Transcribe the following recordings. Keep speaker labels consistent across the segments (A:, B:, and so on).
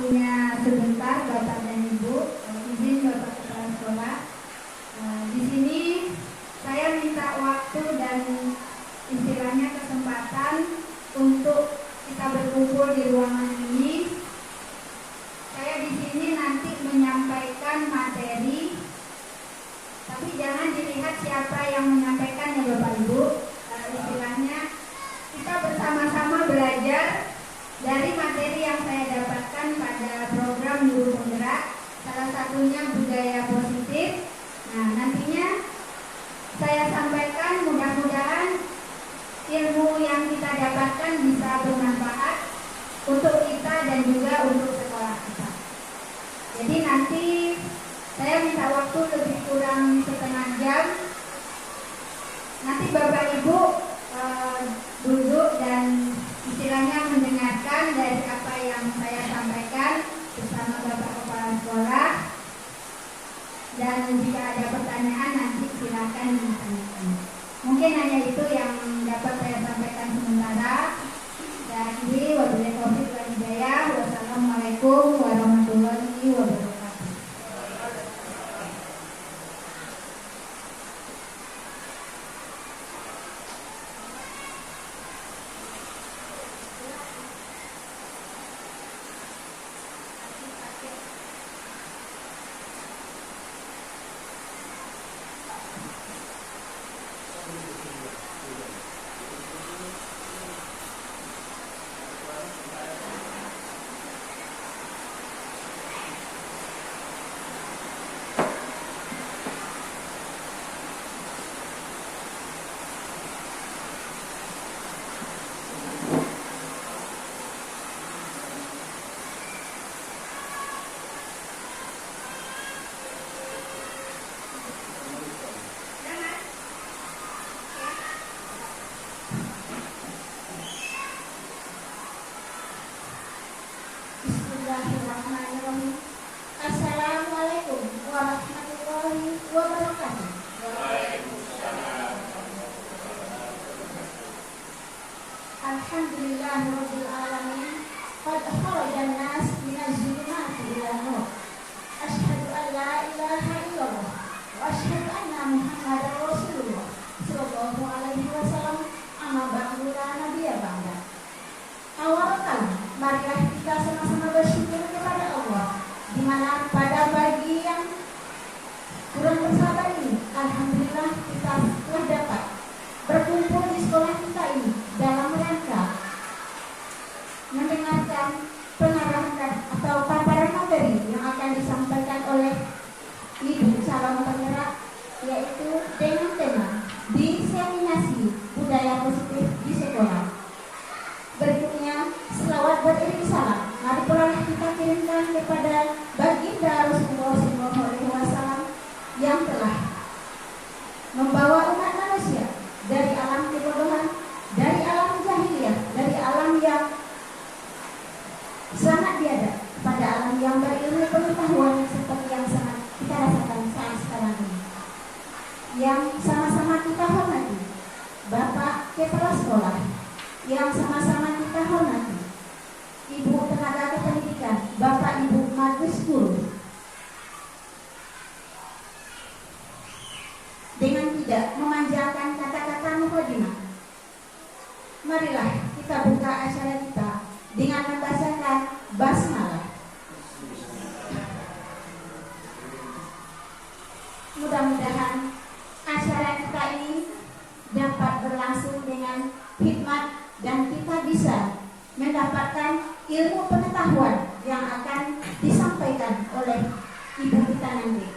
A: waktunya sebentar Bapak dan Ibu, izin Bapak Kepala Sekolah. Di sini saya minta waktu dan istilahnya kesempatan untuk kita berkumpul di ruangan ini. Saya di sini nanti menyampaikan materi, tapi jangan dilihat siapa yang menyampaikan ya Bapak Ibu. Istilahnya kita bersama-sama belajar dari materi yang saya dapatkan pada program Guru Penggerak, salah satunya budaya positif. Nah, nantinya saya sampaikan, mudah-mudahan ilmu yang kita dapatkan bisa bermanfaat untuk kita dan juga untuk sekolah kita. Jadi nanti saya minta waktu lebih kurang setengah jam. Nanti Bapak Ibu duduk dan istilahnya mendengarkan dari apa yang saya sampaikan bersama Bapak Kepala Sekolah. Dan jika ada pertanyaan nanti silakan ditanyakan. Mungkin hanya itu yang dapat saya sampaikan sementara. Dan ini wabillahi taufiq wal hidayah. Wassalamualaikum warahmatullahi wabarakatuh. Bismillahirrahmanirrahim. Assalamualaikum warahmatullahi wabarakatuh. Waalaikumsalam. Alhamdulillahirabbil alamin. Qad kharajan nas minaz zulumati ilan nur. Asyhadu an la ilaha illallah wa asyhadu anna Muhammadar Rasulullah sallallahu alaihi wasallam. Amma ba'du la nabiyya ba'da. Awal marilah kita sama-sama bersyukur kepada Allah, di mana pada pagi yang kurang bersabar ini, alhamdulillah kita telah dapat berkumpul di sekolah kita ini dalam rangka mendengarkan pengarahan atau paparan materi yang akan disampaikan oleh Ibu calon penggerak, yaitu dengan tema diseminasi budaya positif di sekolah. Berikutnya, selawat beriring salam mari pula kita kirimkan kepada baginda Rasulullah SAW yang telah membawa umat manusia dari alam kebodohan, dari alam jahiliyah, dari alam yang sangat biada pada alam yang berilmu pengetahuan seperti yang sangat kita rasakan saat sekarang ini. Yang sama-sama kita hormati Bapak Kepala Sekolah, yang sama-sama kita hormati Ibu Tenaga Kependidikan, Bapak Ibu Magus Guru. Dengan tidak memanjangkan kata-kata mukadimah, marilah kita buka acara kita dengan membacakan basmalah. Mudah-mudahan acara kita ini dapat berlangsung dengan hikmat dan kita bisa mendapatkan ilmu pengetahuan yang akan disampaikan oleh Ibu kita nanti.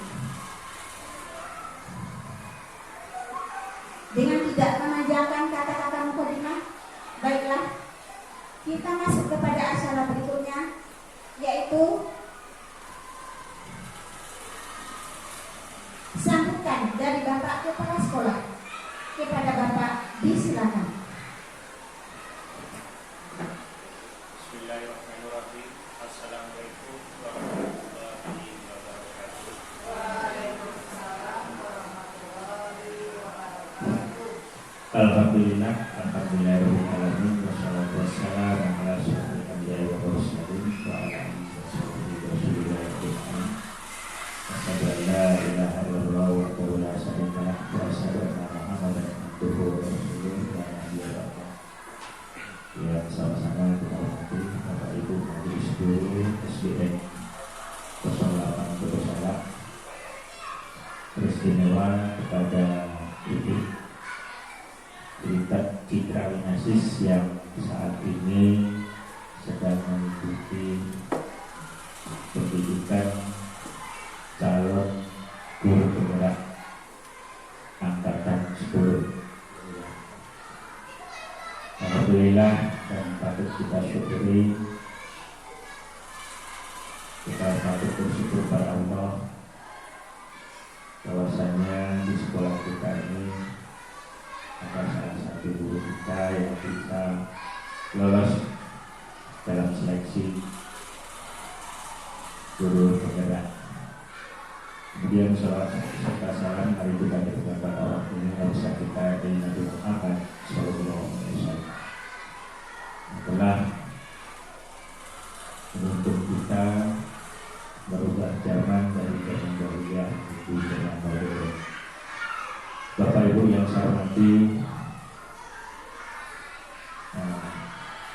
A: Dengan tidak memanjangkan kata-kata mukadimah, baiklah kita masuk kepada acara berikutnya, yaitu sambutan dari Bapak Kepala Sekolah. Kepada Bapak disilakan.
B: Bismillahirrahmanirrahim. Assalamualaikum warahmatullahi wabarakatuh.
C: Waalaikumsalam warahmatullahi wabarakatuh.
D: Alhamdulillah, alhamdulillahirabbil alamin, wassalatu wassalamu ala asyrofil anbiya'i wal mursalin wa ala alihi istimewa kepada Ibu Citra Winasis yang saat ini sedang mengikuti pendidikan calon guru penggerak angkatan 10. Alhamdulillah, dan patut kita syukuri, kita patut bersyukur pada Allah bahwasanya di sekolah kita ini ada salah satu guru kita yang bisa lolos dalam seleksi guru penggerak. Kemudian serta salam hari kita berkata orang ini harus kita dari Nabi Muhammad SAW telah menuntut kita merubah zaman dari zaman jahiliyah menuju zaman modern. Bapak Ibu yang saya hormati,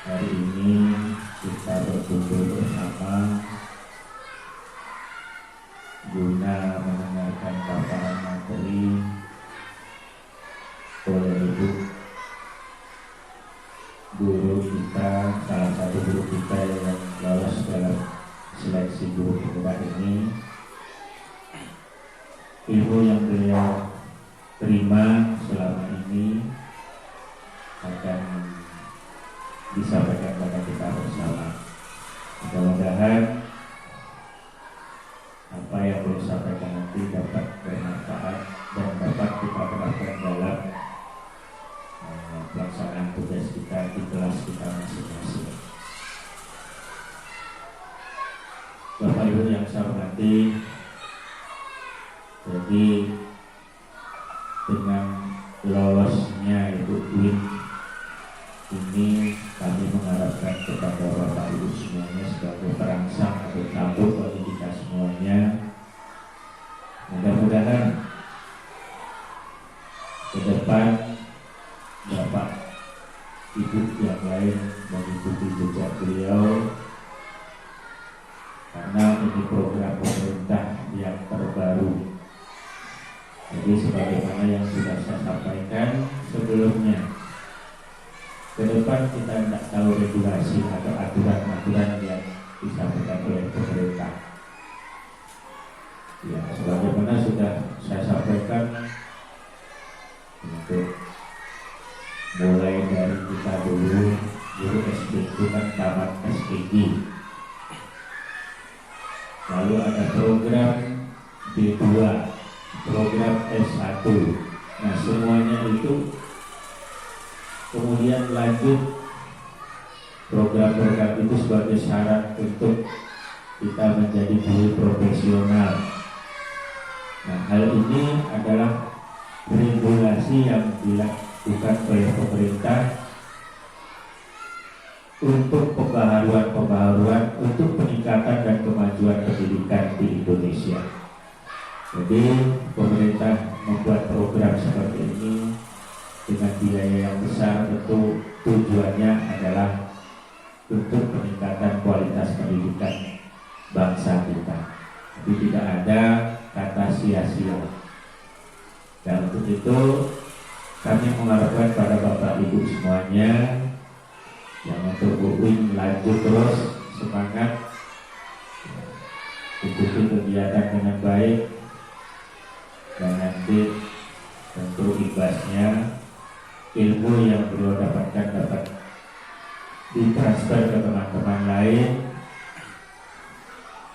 D: hari ini kita berkumpul bersama guna mendengarkan paparan materi oleh Ibu guru kita, salah satu guru kita yang lolos dalam seleksi guru penggerak ini. Ilmu yang beliau terima selama ini akan disampaikan kepada kita bersama. Mudah-mudahan apa yang beliau sampaikan nanti dapat bermanfaat dan dapat kita terapkan dalam pelaksanaan tugas kita di kelas kita masing-masing. Bapak Ibu yang saya hormati, jadi dengan lolosnya Ibu UIN ini kami mengharapkan kepada Bapak Ibu semuanya sebagai perangsang atau tabur bagi kita semuanya, mudah-mudahan ke depan Bapak Ibu yang lain mengikuti jejak beliau, karena ini program pemerintah yang terbaru. Jadi sebagaimana yang sudah saya sampaikan sebelumnya, ke depan kita tidak tahu regulasi atau aturan-aturan yang disampaikan oleh pemerintah. Ya, sebagaimana sudah saya sampaikan, untuk mulai dari kita dulu guru SD itu kan tamat SPG, lalu ada program D2, program S1. Nah, semuanya itu kemudian lanjut program-program itu sebagai syarat untuk kita menjadi guru profesional. Nah, hal ini adalah regulasi yang dilakukan oleh pemerintah untuk pembaharuan untuk peningkatan dan kemajuan pendidikan di Indonesia. Jadi pemerintah membuat program seperti ini dengan biaya yang besar, tentu tujuannya adalah untuk peningkatan kualitas pendidikan bangsa kita. Jadi tidak ada kata sia-sia. Dan untuk itu kami mengharapkan pada Bapak Ibu semuanya yang untuk UIN lanjut terus semangat, ikuti kegiatan dengan baik, dan nanti tentu ikhlasnya ilmu yang beliau dapatkan dapat ditransfer ke teman-teman lain.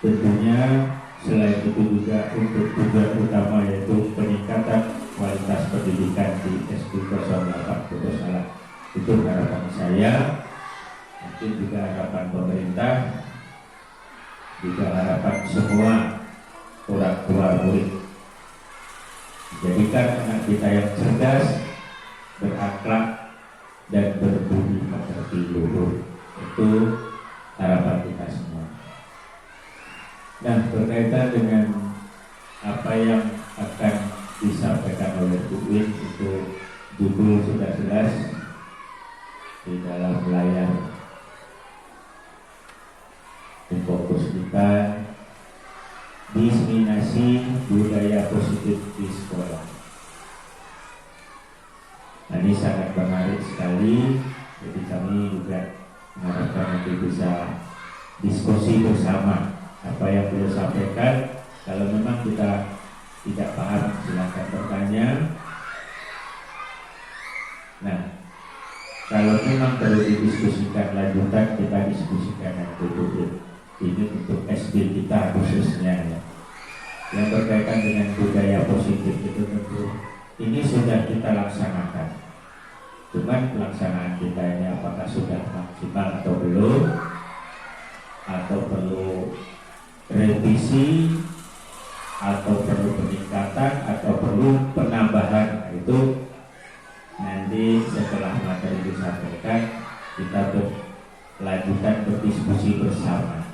D: Tentunya selain itu juga untuk tujuan utama yaitu peningkatan kualitas pendidikan di SD 08 Kudus Alam. Itu harapan saya, mungkin juga harapan pemerintah, juga harapan semua orang tua murid. Jadikan anak kita yang cerdas, berakhlak, dan berbudi pekerti luhur. Itu harapan kita semua. Nah, berkaitan dengan apa yang akan disampaikan oleh Bu UIN, itu judul sudah jelas di dalam layar di fokus kita, diseminasi budaya positif di sekolah. sangat menarik sekali. Jadi kami juga mengharapkan nanti bisa diskusi bersama apa yang beliau sampaikan. Kalau memang kita tidak paham, silakan bertanya. Nah, kalau memang perlu didiskusikan lanjutan, kita diskusikan nanti dulu. Ini untuk SD kita khususnya ya. Yang berkaitan dengan budaya positif itu tentu ini sudah kita laksanakan. Cuman pelaksanaan kita ini apakah sudah maksimal atau belum, atau perlu revisi, atau perlu peningkatan, atau perlu penambahan, itu nanti setelah materi disampaikan kita lanjutkan berdiskusi bersama.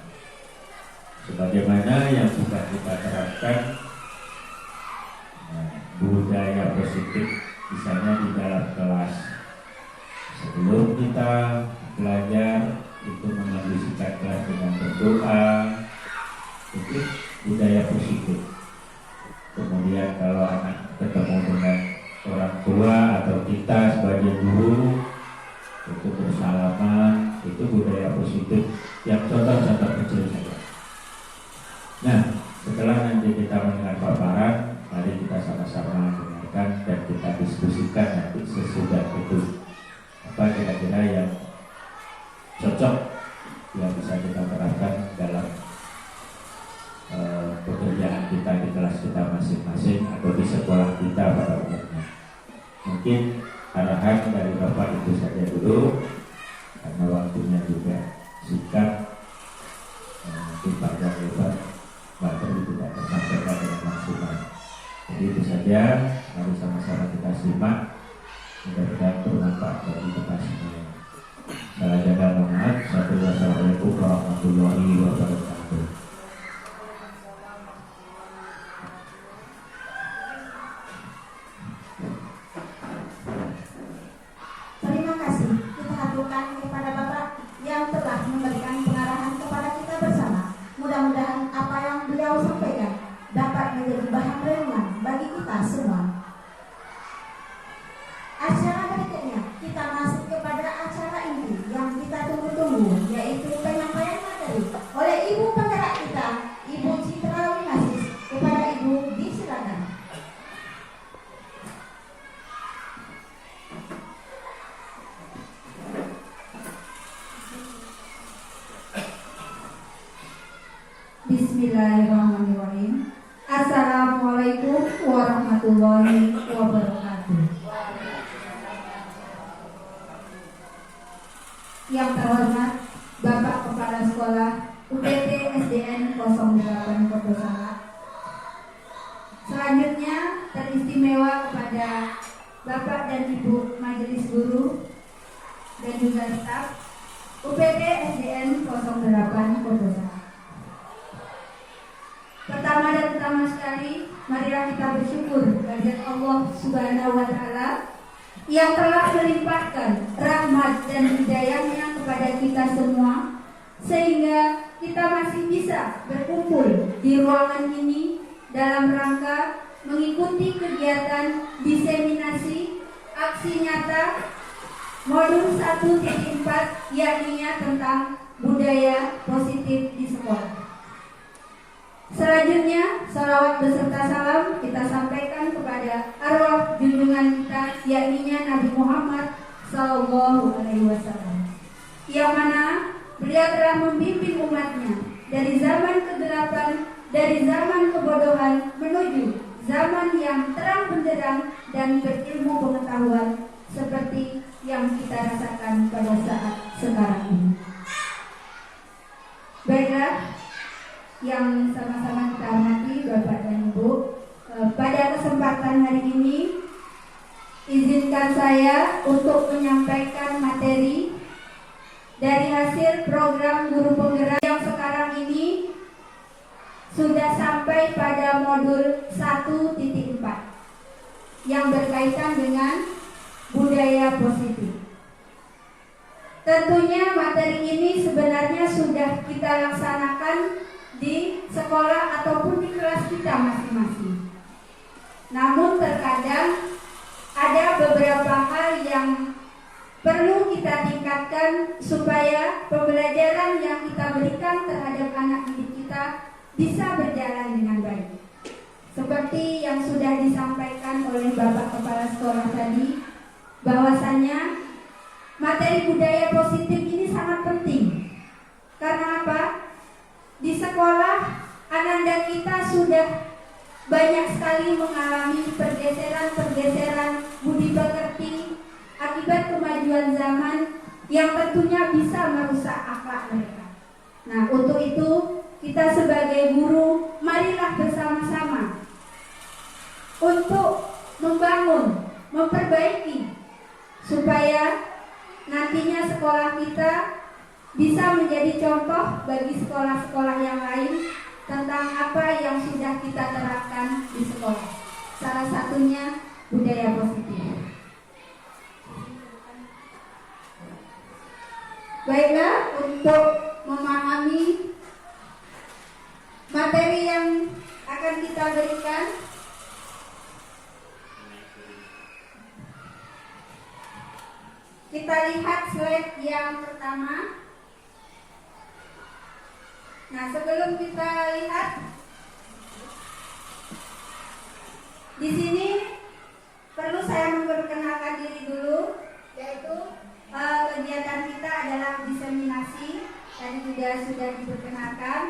D: Sebagaimana yang sudah kita terapkan budaya positif misalnya di dalam kelas, sebelum kita belajar itu menghabiskan kelas dengan berdoa, itu budaya positif. Kemudian kalau anak ketemu dengan orang tua atau kita sebagai guru itu bersalaman, itu budaya positif yang contoh-contoh kecil saja. Nah, setelah nanti kita mendengar paparan, mari kita sama-sama dengarkan dan kita diskusikan nanti sesudah itu apa kira-kira yang cocok yang bisa kita terapkan dalam pekerjaan kita di kelas kita masing-masing atau di sekolah kita pada umumnya. Mungkin arahan dari Bapak itu saja dulu karena waktunya juga singkat. Mungkin panjang lebar materi tidak tersampaikan dengan maksimal. Jadi itu saja, mari sama-sama kita simak. Mudah-mudahan bermanfaat bagi kita semua. Salah jaga mohon. Wassalamualaikum warahmatullahi wabarakatuh.
A: Terima kasih kita haturkan kepada Bapak yang telah memberikan pengarahan kepada kita bersama. Mudah-mudahan apa yang beliau sampaikan dapat menjadi bahan renungan bagi kita semua. Acara berikutnya kita masuk kepada acara inti yang kita tunggu-tunggu, yaitu penyampaian materi oleh Ibu Penggerak kita, Ibu Citra Winasis. Kepada Ibu disilakan. Bismillahirrahmanirrahim. Assalamualaikum warahmatullahi wabarakatuh. Yang terhormat Bapak Kepala Sekolah UPT SDN 08 Kota. Selanjutnya teristimewa kepada Bapak dan Ibu Majelis Guru dan juga staf UPT SDN 08 Kota. Pertama dan utama sekali, marilah kita bersyukur kehadirat Allah Subhanahu wa Ta'ala yang telah melimpahkan rahmat dan hidayahnya kepada kita semua, sehingga kita masih bisa berkumpul di ruangan ini dalam rangka mengikuti kegiatan diseminasi aksi nyata modul 1.4, yakni tentang budaya positif di sekolah. Selanjutnya, salawat beserta salam kita sampaikan kepada arwah junjungan kita, yakni Nabi Muhammad Sallallahu Alaihi Wasallam, yang mana beliau telah membimbing umatnya dari zaman kegelapan, dari zaman kebodohan menuju zaman yang terang benderang dan berilmu pengetahuan seperti yang kita rasakan pada saat sekarang ini. Baiklah, yang sama-sama kita hormati Bapak dan Ibu, pada kesempatan hari ini izinkan saya untuk menyampaikan materi dari hasil program guru penggerak yang sekarang ini sudah sampai pada modul 1.4 yang berkaitan dengan budaya positif. Tentunya materi ini sebenarnya sudah kita laksanakan di sekolah ataupun di kelas kita masing-masing. Namun terkadang ada beberapa hal yang perlu kita tingkatkan supaya pembelajaran yang kita berikan terhadap anak didik kita bisa berjalan dengan baik. Seperti yang sudah disampaikan oleh Bapak Kepala Sekolah tadi, bahwasannya materi budaya positif ini sangat penting. Karena apa? Di sekolah anak-anak kita sudah banyak sekali mengalami pergeseran-pergeseran budi pekerti akibat kemajuan zaman yang tentunya bisa merusak akhlak mereka. Nah, untuk itu kita sebagai guru marilah bersama-sama untuk membangun, memperbaiki supaya nantinya sekolah kita bisa menjadi contoh bagi sekolah-sekolah yang lain tentang apa yang sudah kita terapkan di sekolah. Salah satunya budaya positif. Baiklah, untuk memahami materi yang akan kita berikan, kita lihat slide yang pertama. Nah, sebelum kita lihat, di sini perlu saya memperkenalkan diri dulu, yaitu kegiatan kita adalah diseminasi. Tadi juga sudah diperkenalkan.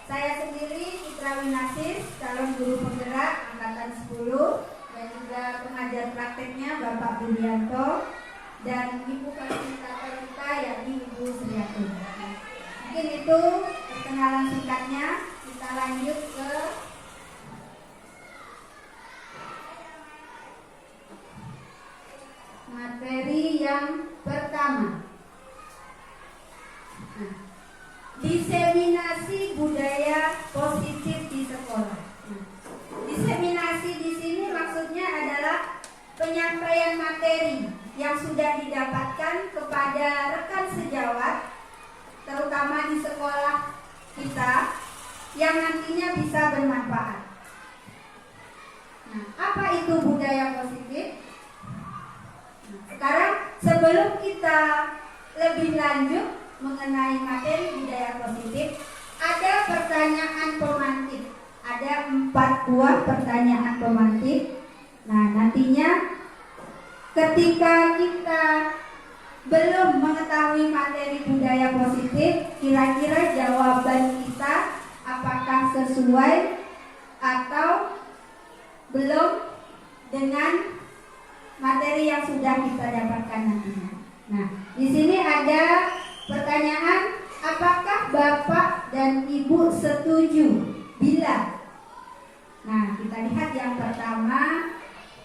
A: Saya sendiri Citra Winasis, calon guru penggerak angkatan 10, dan juga pengajar prakteknya Bapak Budianto, dan Ibu fasilitator kita yakni Ibu Sriati. Mungkin itu perkenalan singkatnya. Kita lanjut ke materi yang pertama. Nah, diseminasi budaya positif di sekolah. Nah, diseminasi di sini maksudnya adalah penyampaian materi yang sudah didapatkan kepada rekan sejawat, terutama di sekolah kita, yang nantinya bisa bermanfaat. Nah, apa itu budaya positif? Nah, sekarang sebelum kita lebih lanjut mengenai materi budaya positif, ada pertanyaan pemantik. Ada 4 buah pertanyaan pemantik. Nah, nantinya ketika kita belum mengetahui materi budaya positif, kira-kira jawaban kita apakah sesuai atau belum dengan materi yang sudah kita dapatkan nantinya. Nah, di sini ada pertanyaan, apakah Bapak dan Ibu setuju bila? Nah, kita lihat yang pertama,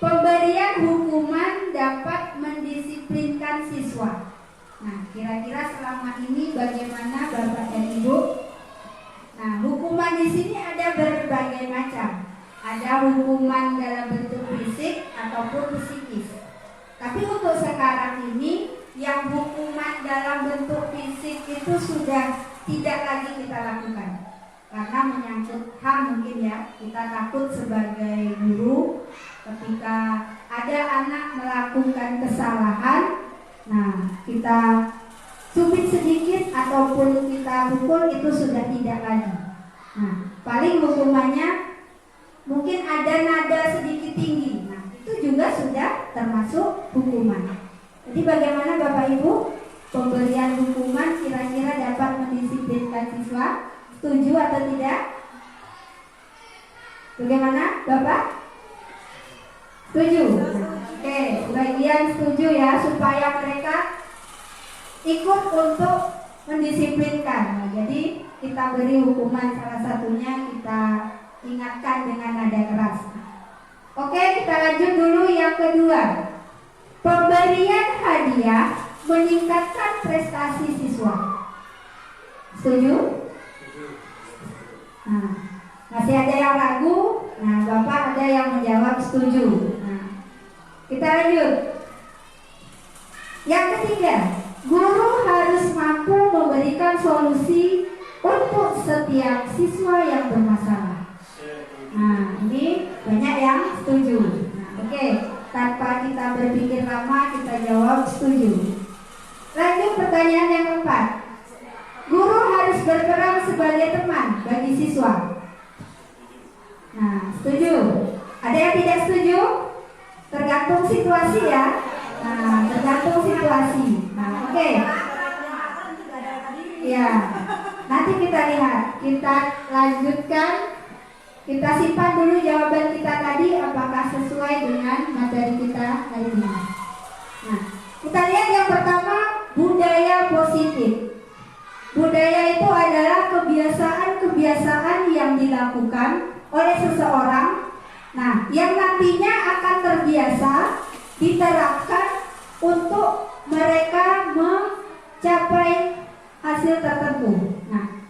A: pemberian hukuman dapat mendisiplinkan siswa. Nah, kira-kira selama ini bagaimana Bapak dan Ibu? Nah, hukuman di sini ada berbagai macam. Ada hukuman dalam bentuk fisik ataupun psikis. Tapi untuk sekarang ini, yang hukuman dalam bentuk fisik itu sudah tidak lagi kita lakukan. Karena menyangkut HAM mungkin ya, kita takut sebagai guru ketika ada anak melakukan kesalahan, nah kita cubit sedikit ataupun kita pukul, itu sudah tidak lagi. Nah, paling hukumannya mungkin ada nada sedikit tinggi. Nah, itu juga sudah termasuk hukuman. Jadi bagaimana Bapak Ibu? Pemberian hukuman kira-kira dapat mendisiplinkan siswa? Setuju atau tidak? Bagaimana Bapak? Setuju? Oke, sebagian setuju ya, supaya mereka ikut untuk mendisiplinkan. Nah, jadi kita beri hukuman, salah satunya kita ingatkan dengan nada keras. Oke, kita lanjut dulu yang kedua. Pemberian hadiah meningkatkan prestasi siswa. Setuju? Nah, masih ada yang ragu. Nah, Bapak ada yang menjawab setuju. Nah, kita lanjut. Yang ketiga, guru harus mampu memberikan solusi untuk setiap siswa yang bermasalah. Nah, ini banyak yang setuju. Nah, oke, tanpa berperan sebagai teman bagi siswa. Nah, setuju? Ada yang tidak setuju? Tergantung situasi ya. Nah, tergantung situasi. Nah, oke. Ya, nanti kita lihat. Kita lanjutkan. Kita simpan dulu jawaban kita tadi apakah sesuai dengan materi kita hari ini. Nah, kita lihat yang pertama, budaya positif. Budaya itu adalah kebiasaan-kebiasaan yang dilakukan oleh seseorang, nah, yang nantinya akan terbiasa diterapkan untuk mereka mencapai hasil tertentu. Nah,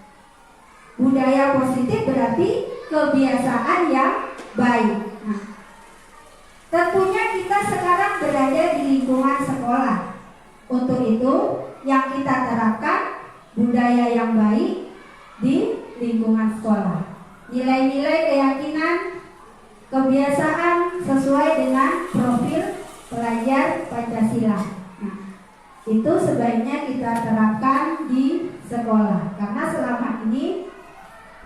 A: budaya positif berarti kebiasaan yang baik. Nah, tentunya kita sekarang berada di lingkungan sekolah. Untuk itu, yang kita terapkan budaya yang baik di lingkungan sekolah. Nilai-nilai keyakinan, kebiasaan sesuai dengan profil pelajar Pancasila. Nah, itu sebaiknya kita terapkan di sekolah, karena selama ini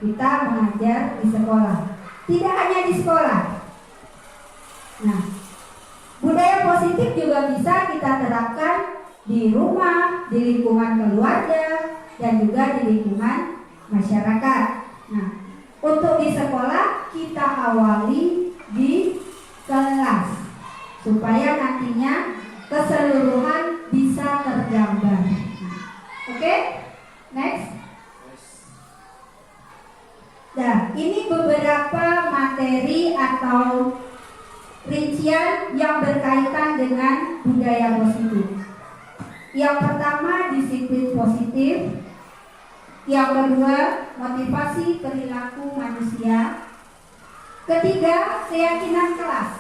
A: kita mengajar di sekolah, tidak hanya di sekolah. Nah, budaya positif juga bisa kita terapkan di rumah, di lingkungan keluarga, dan juga di lingkungan masyarakat. Nah, untuk di sekolah kita awali di kelas supaya nantinya keseluruhan bisa tergambar. Oke? Next. Nah, ini beberapa materi atau rincian yang berkaitan dengan budaya positif. Yang pertama, disiplin positif. Yang kedua, motivasi perilaku manusia. Ketiga, keyakinan kelas.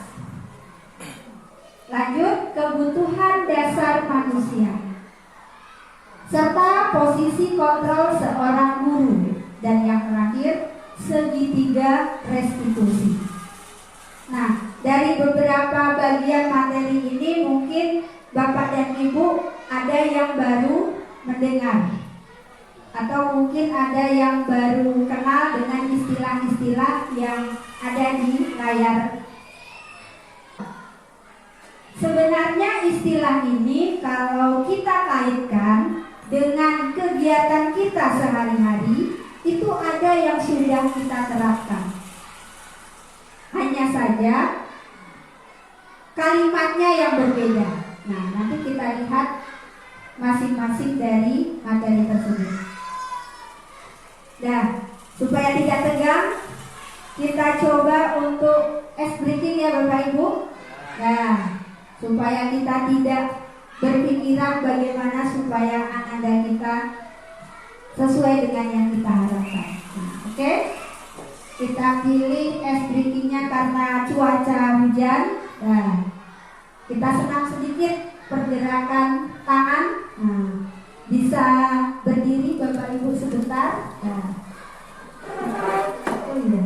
A: Lanjut, kebutuhan dasar manusia. Serta posisi kontrol seorang guru. Dan yang terakhir, segitiga restitusi. Nah, dari beberapa bagian materi ini mungkin Bapak dan Ibu ada yang baru mendengar, atau mungkin ada yang baru kenal dengan istilah-istilah yang ada di layar. Sebenarnya istilah ini kalau kita kaitkan dengan kegiatan kita sehari-hari, itu ada yang sudah kita terapkan. Hanya saja kalimatnya yang berbeda. Nah, nanti kita lihat masing-masing dari materi tersebut. Nah, supaya tidak tegang, kita coba untuk ice breaking ya Bapak Ibu. Nah, supaya kita tidak berpikiran bagaimana supaya ananda kita sesuai dengan yang kita harapkan. Nah, oke? Kita pilih ice breakingnya karena cuaca hujan. Nah, kita senang sedikit pergerakan tangan. Nah, bisa berdiri Bapak Ibu sebentar. Nah. Oh iya.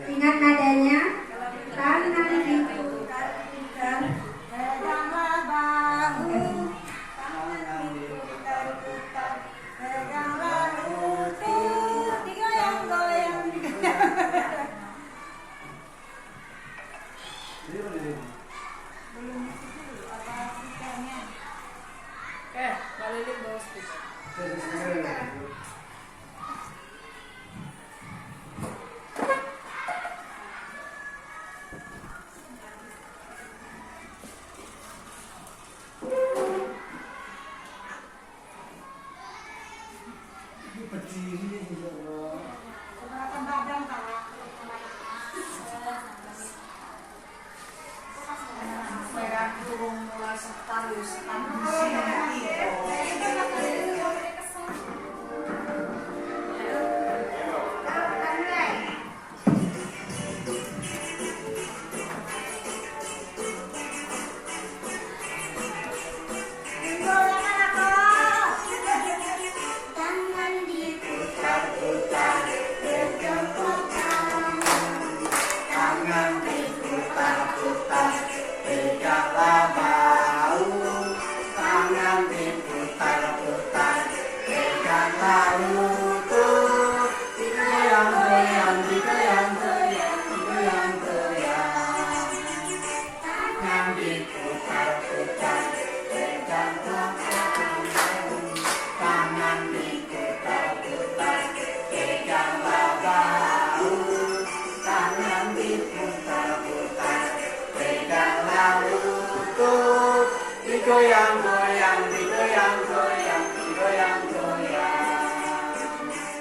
A: Ingat nadanya, tangan diputar-putar, peganglah bahu, tangan diputar-putar, peganglah lutut, digoyang-goyang. Belum dulu apa speakernya? Oke, balik bawa speaker.
C: bau, tangan diputar-putar, pegang lutut, digoyang-goyang, digoyang-goyang, digoyang-goyang. Tangan diputar-putar, pegang lutut, tangan diputar-putar, pegang bau, tangan diputar-putar, pegang lutut, digoyang-goyang, digoyang-goyang, digoyang-goyang.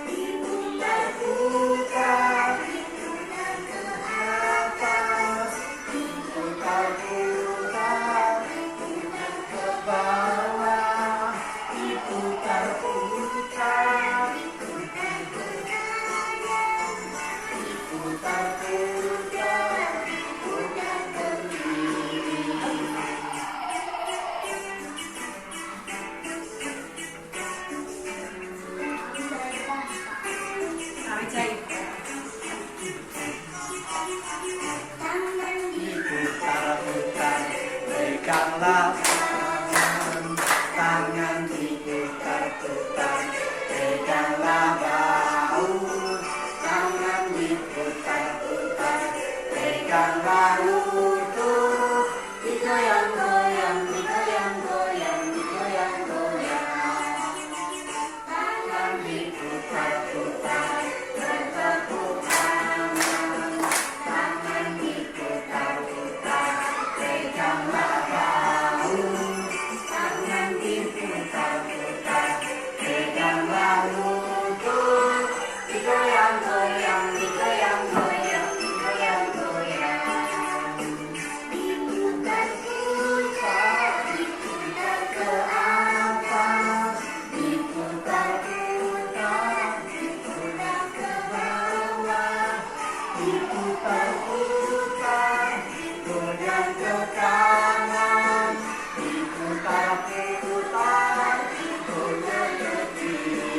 C: Diputar-putar, diputar ke atas, diputar-putar, diputar ke bawah, diputar-putar, diputar ke kanan, diputar-putar, diputar ke kiri. Diputar-putar, peganglah tangan, diputar-putar, peganglah bau, tangan diputar-putar, peganglah lutut, digoyang-goyang, digoyang-goyang, digoyang-goyang. Tangan diputar-putar, bertepuk tangan, tangan diputar-putar, peganglah bau, tangan diputar-putar, peganglah lutut, digoyang-goyang, digoyang-goyang, digoyang-goyang. Diputar-putar, diputar ke atas, diputar-putar, diputar ke bawah, diputar-putar, goyang ke kanan, diputar-putar, goyang ke kiri.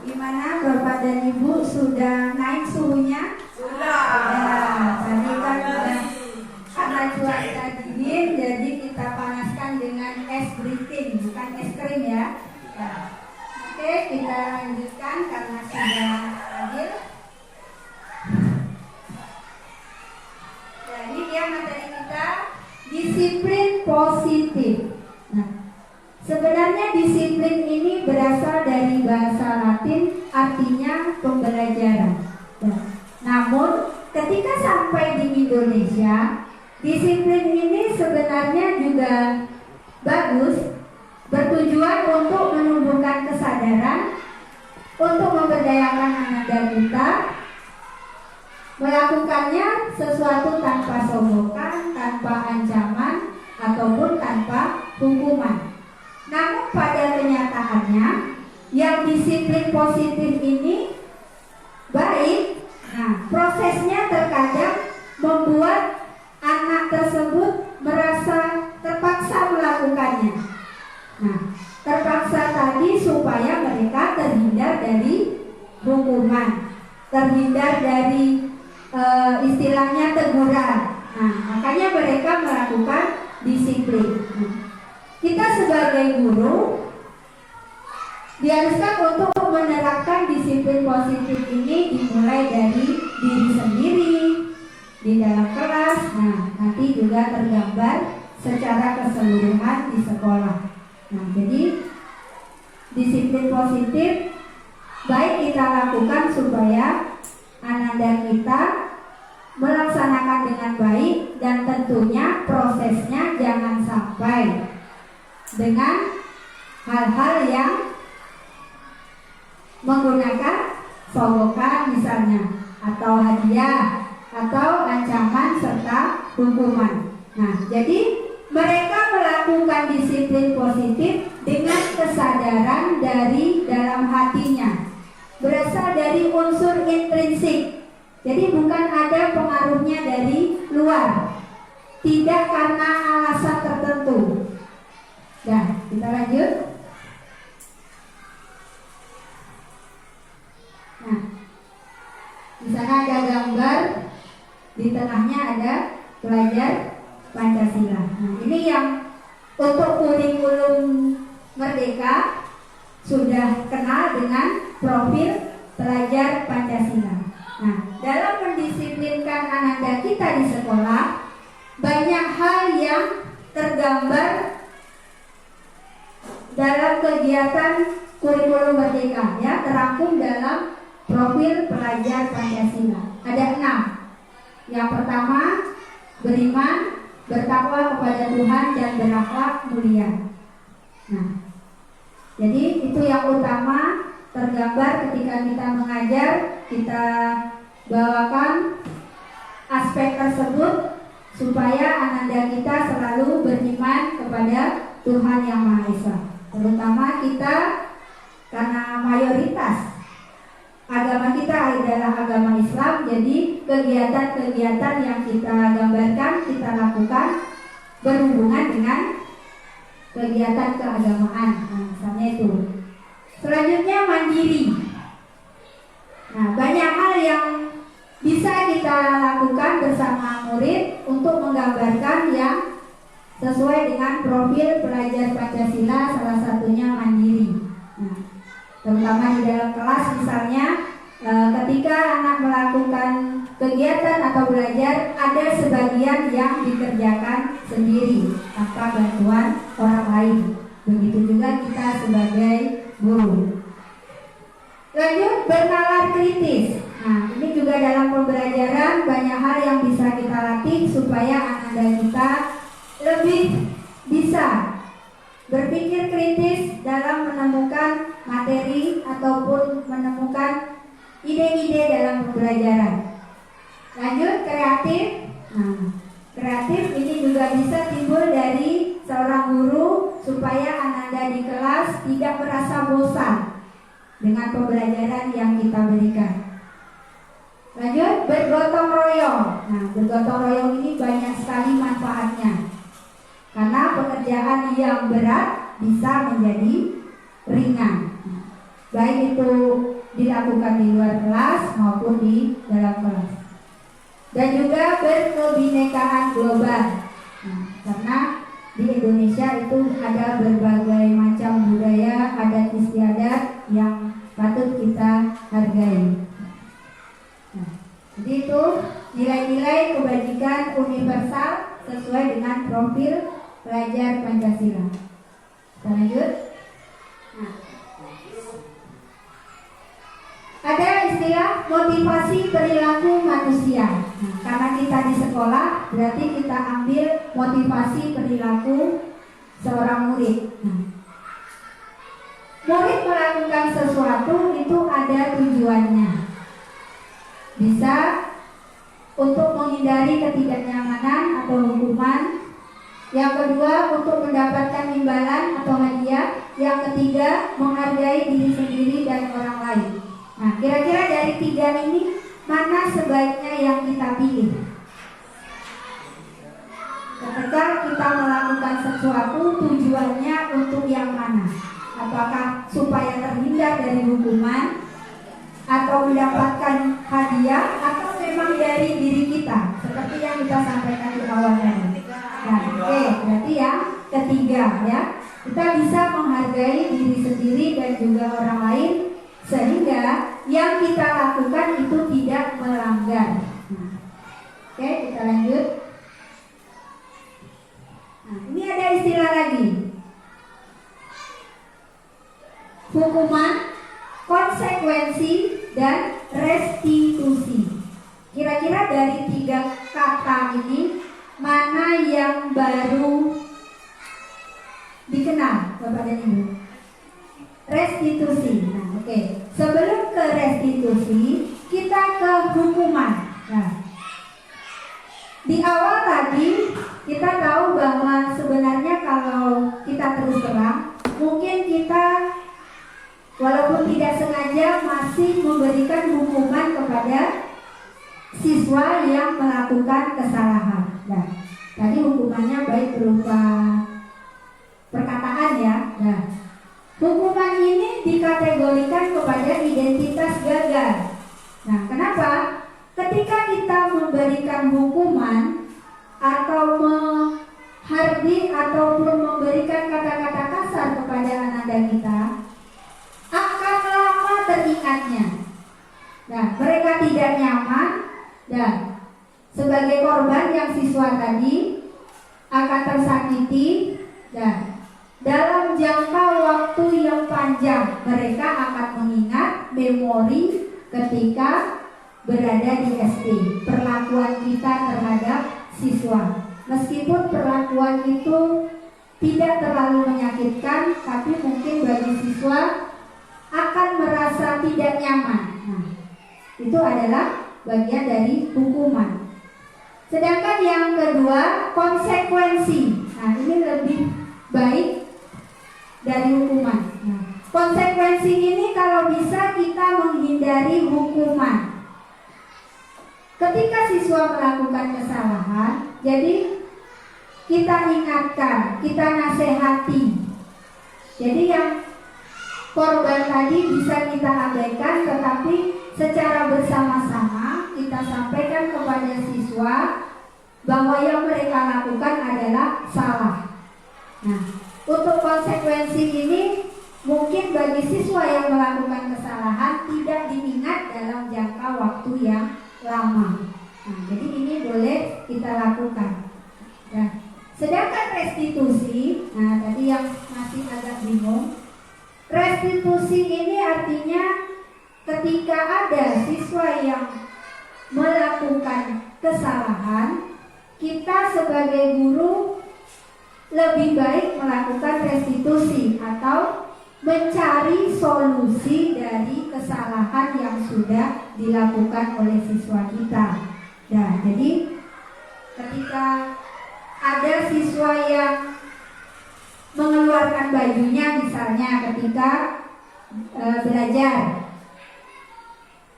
A: Gimana Bapak dan Ibu, sudah naik suhunya?
C: Sudah.
A: Ya, tadi kan udah, karena cuaca dingin, jadi kita panaskan dengan es briting, bukan es krim ya. Ya. Oke, kita lanjutkan karena sudah hadir. Ya, ini dia materi kita, disiplin positif. Nah, sebenarnya disiplin ini berasal dari bahasa Latin, artinya pembelajaran. Nah, namun ketika sampai di Indonesia, disiplin ini sebenarnya juga bagus, bertujuan untuk menumbuhkan kesadaran, untuk memberdayakan anak dan kita, melakukannya sesuatu tanpa sogokan, tanpa ancaman, ataupun tanpa hukuman. Namun pada kenyataannya, yang disiplin positif ini baik. Nah, prosesnya terkadang membuat anak tersebut merasa terpaksa melakukannya. Nah, terpaksa tadi supaya mereka terhindar dari hukuman, terhindar dari istilahnya teguran. Nah, makanya mereka melakukan disiplin. Nah, kita sebagai guru diharuskan untuk menerapkan disiplin positif ini dimulai dari diri sendiri, di dalam kelas. Nah, nanti juga tergambar secara keseluruhan di sekolah. Nah, jadi disiplin positif baik kita lakukan supaya anak kita melaksanakan dengan baik, dan tentunya prosesnya jangan sampai dengan hal-hal yang menggunakan sogokan misalnya, atau hadiah, atau ancaman serta hukuman. Nah, jadi mereka melakukan disiplin positif dengan kesadaran dari dalam hatinya. Berasal dari unsur intrinsik. Jadi bukan ada pengaruhnya dari luar. Tidak karena alasan tertentu. Nah, kita lanjut. Nah, di sana ada gambar, di tengahnya ada pelajar Pancasila. Nah, ini yang untuk kurikulum Merdeka sudah kenal dengan profil pelajar Pancasila. Nah, dalam mendisiplinkan ananda kita di sekolah, banyak hal yang tergambar dalam kegiatan kurikulum Merdeka, ya, terangkum dalam profil pelajar Pancasila. Ada 6. Yang pertama, beriman, bertakwa kepada Tuhan dan berakhlak mulia. Nah, jadi itu yang utama tergambar ketika kita mengajar, kita bawakan aspek tersebut supaya ananda kita selalu beriman kepada Tuhan Yang Maha Esa. Terutama kita, karena mayoritas agama kita adalah agama Islam, jadi kegiatan-kegiatan yang kita gambarkan, kita lakukan berhubungan dengan kegiatan keagamaan. Nah, misalnya itu. Selanjutnya mandiri. Nah, banyak hal yang bisa kita lakukan bersama murid untuk menggambarkan yang sesuai dengan profil pelajar Pancasila, salah satunya mandiri. Nah, terutama di dalam kelas misalnya, ketika anak melakukan kegiatan atau belajar, ada sebagian yang dikerjakan sendiri tanpa bantuan orang lain. Begitu juga kita sebagai guru. Lanjut, bernalar kritis. Nah, ini juga dalam pembelajaran banyak hal yang bisa kita latih supaya ananda kita lebih bisa berpikir kritis dalam menemukan materi ataupun menemukan ide-ide dalam pembelajaran. Lanjut, kreatif. Nah, kreatif ini juga bisa timbul dari seorang guru supaya ananda di kelas tidak merasa bosan dengan pembelajaran yang kita berikan. Lanjut, bergotong royong. Nah, bergotong royong ini banyak sekali manfaatnya. Karena pekerjaan yang berat bisa menjadi ringan. Baik itu dilakukan di luar kelas maupun di dalam kelas. Dan juga berkebinekaan global. Nah, karena di Indonesia itu ada berbagai macam budaya, adat istiadat yang patut kita hargai. Nah, jadi itu nilai-nilai kebajikan universal sesuai dengan profil pelajar Pancasila. Kita lanjut. Nah, ada istilah motivasi perilaku manusia. Nah, karena kita di sekolah, berarti kita ambil motivasi perilaku seorang murid. Nah, murid melakukan sesuatu itu ada tujuannya. Bisa untuk menghindari ketidaknyamanan atau hukuman. Yang kedua, untuk mendapatkan imbalan atau hadiah. Yang ketiga, menghargai diri sendiri dan orang lain. Nah, kira-kira dari 3 ini mana sebaiknya yang kita pilih? Ketika kita melakukan sesuatu, tujuannya untuk yang mana? Apakah supaya terhindar dari hukuman, atau mendapatkan hadiah, atau memang dari diri kita, seperti yang kita sampaikan di awal tadi. Nah, oke, berarti yang ketiga, ya, kita bisa menghargai diri sendiri dan juga orang lain, sehingga yang kita lakukan itu tidak melanggar. Nah, oke, kita lanjut. Nah, ini ada istilah lagi, hukuman, konsekuensi, dan restitusi. Kira-kira dari 3 kata ini mana yang baru dikenal, Bapak dan Ibu? Restitusi. Nah, oke. Sebelum ke restitusi, kita ke hukuman. Nah, di awal tadi kita tahu bahwa sebenarnya kalau kita terus terang, walaupun tidak sengaja masih memberikan hukuman kepada siswa yang melakukan kesalahan. Nah, tadi hukumannya baik berupa perkataan ya. Nah, hukuman ini dikategorikan kepada identitas gagal. Nah, kenapa? Ketika kita memberikan hukuman atau menghardik ataupun memberikan kata-kata kasar kepada anak kita, akan lama teringatnya. Nah, mereka tidak nyaman dan sebagai korban yang siswa tadi akan tersakiti dan dalam jangka waktu yang panjang mereka akan mengingat memori ketika berada di SD, perlakuan kita terhadap siswa. Meskipun perlakuan itu tidak terlalu menyakitkan, tapi mungkin bagi siswa akan merasa tidak nyaman. Nah, itu adalah bagian dari hukuman. Sedangkan yang kedua, konsekuensi. Nah, ini lebih baik dari hukuman. Nah, konsekuensi ini kalau bisa kita menghindari hukuman. Ketika siswa melakukan kesalahan, jadi kita ingatkan, kita nasihati. Jadi yang korban tadi bisa kita abaikan, tetapi secara bersama-sama kita sampaikan kepada siswa bahwa yang mereka lakukan adalah salah. Nah, untuk konsekuensi ini mungkin bagi siswa yang melakukan kesalahan tidak diingat dalam jangka waktu yang lama. Nah, jadi ini boleh kita lakukan. Nah, sedangkan restitusi, nah tadi yang masih agak bingung, restitusi ini artinya ketika ada siswa yang melakukan kesalahan, kita sebagai guru lebih baik melakukan restitusi atau mencari solusi dari kesalahan yang sudah dilakukan oleh siswa kita. Nah, jadi ketika ada siswa yang mengeluarkan bajunya misalnya ketika belajar,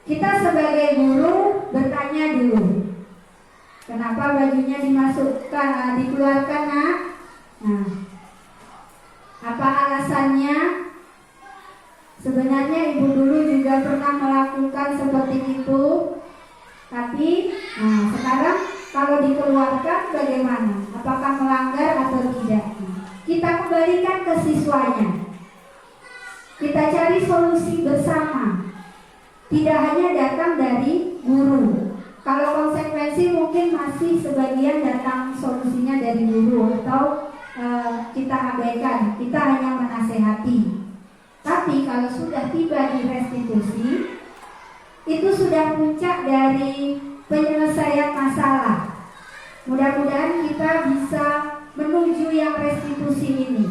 A: kita sebagai guru bertanya dulu, kenapa bajunya dimasukkan, dikeluarkan, nak? Nah, apa alasannya? Sebenarnya ibu dulu juga pernah melakukan seperti itu, tapi sekarang kalau dikeluarkan bagaimana? Apakah melanggar atau tidak? Kita kembalikan ke siswanya. Kita cari solusi bersama. Tidak hanya datang dari guru. Kalau konsekuensi mungkin masih sebagian datang solusinya dari guru atau kita abaikan. Kita hanya menasehati. Tapi kalau sudah tiba di restitusi, itu sudah puncak dari penyelesaian masalah. Mudah-mudahan kita bisa menuju yang restitusi ini,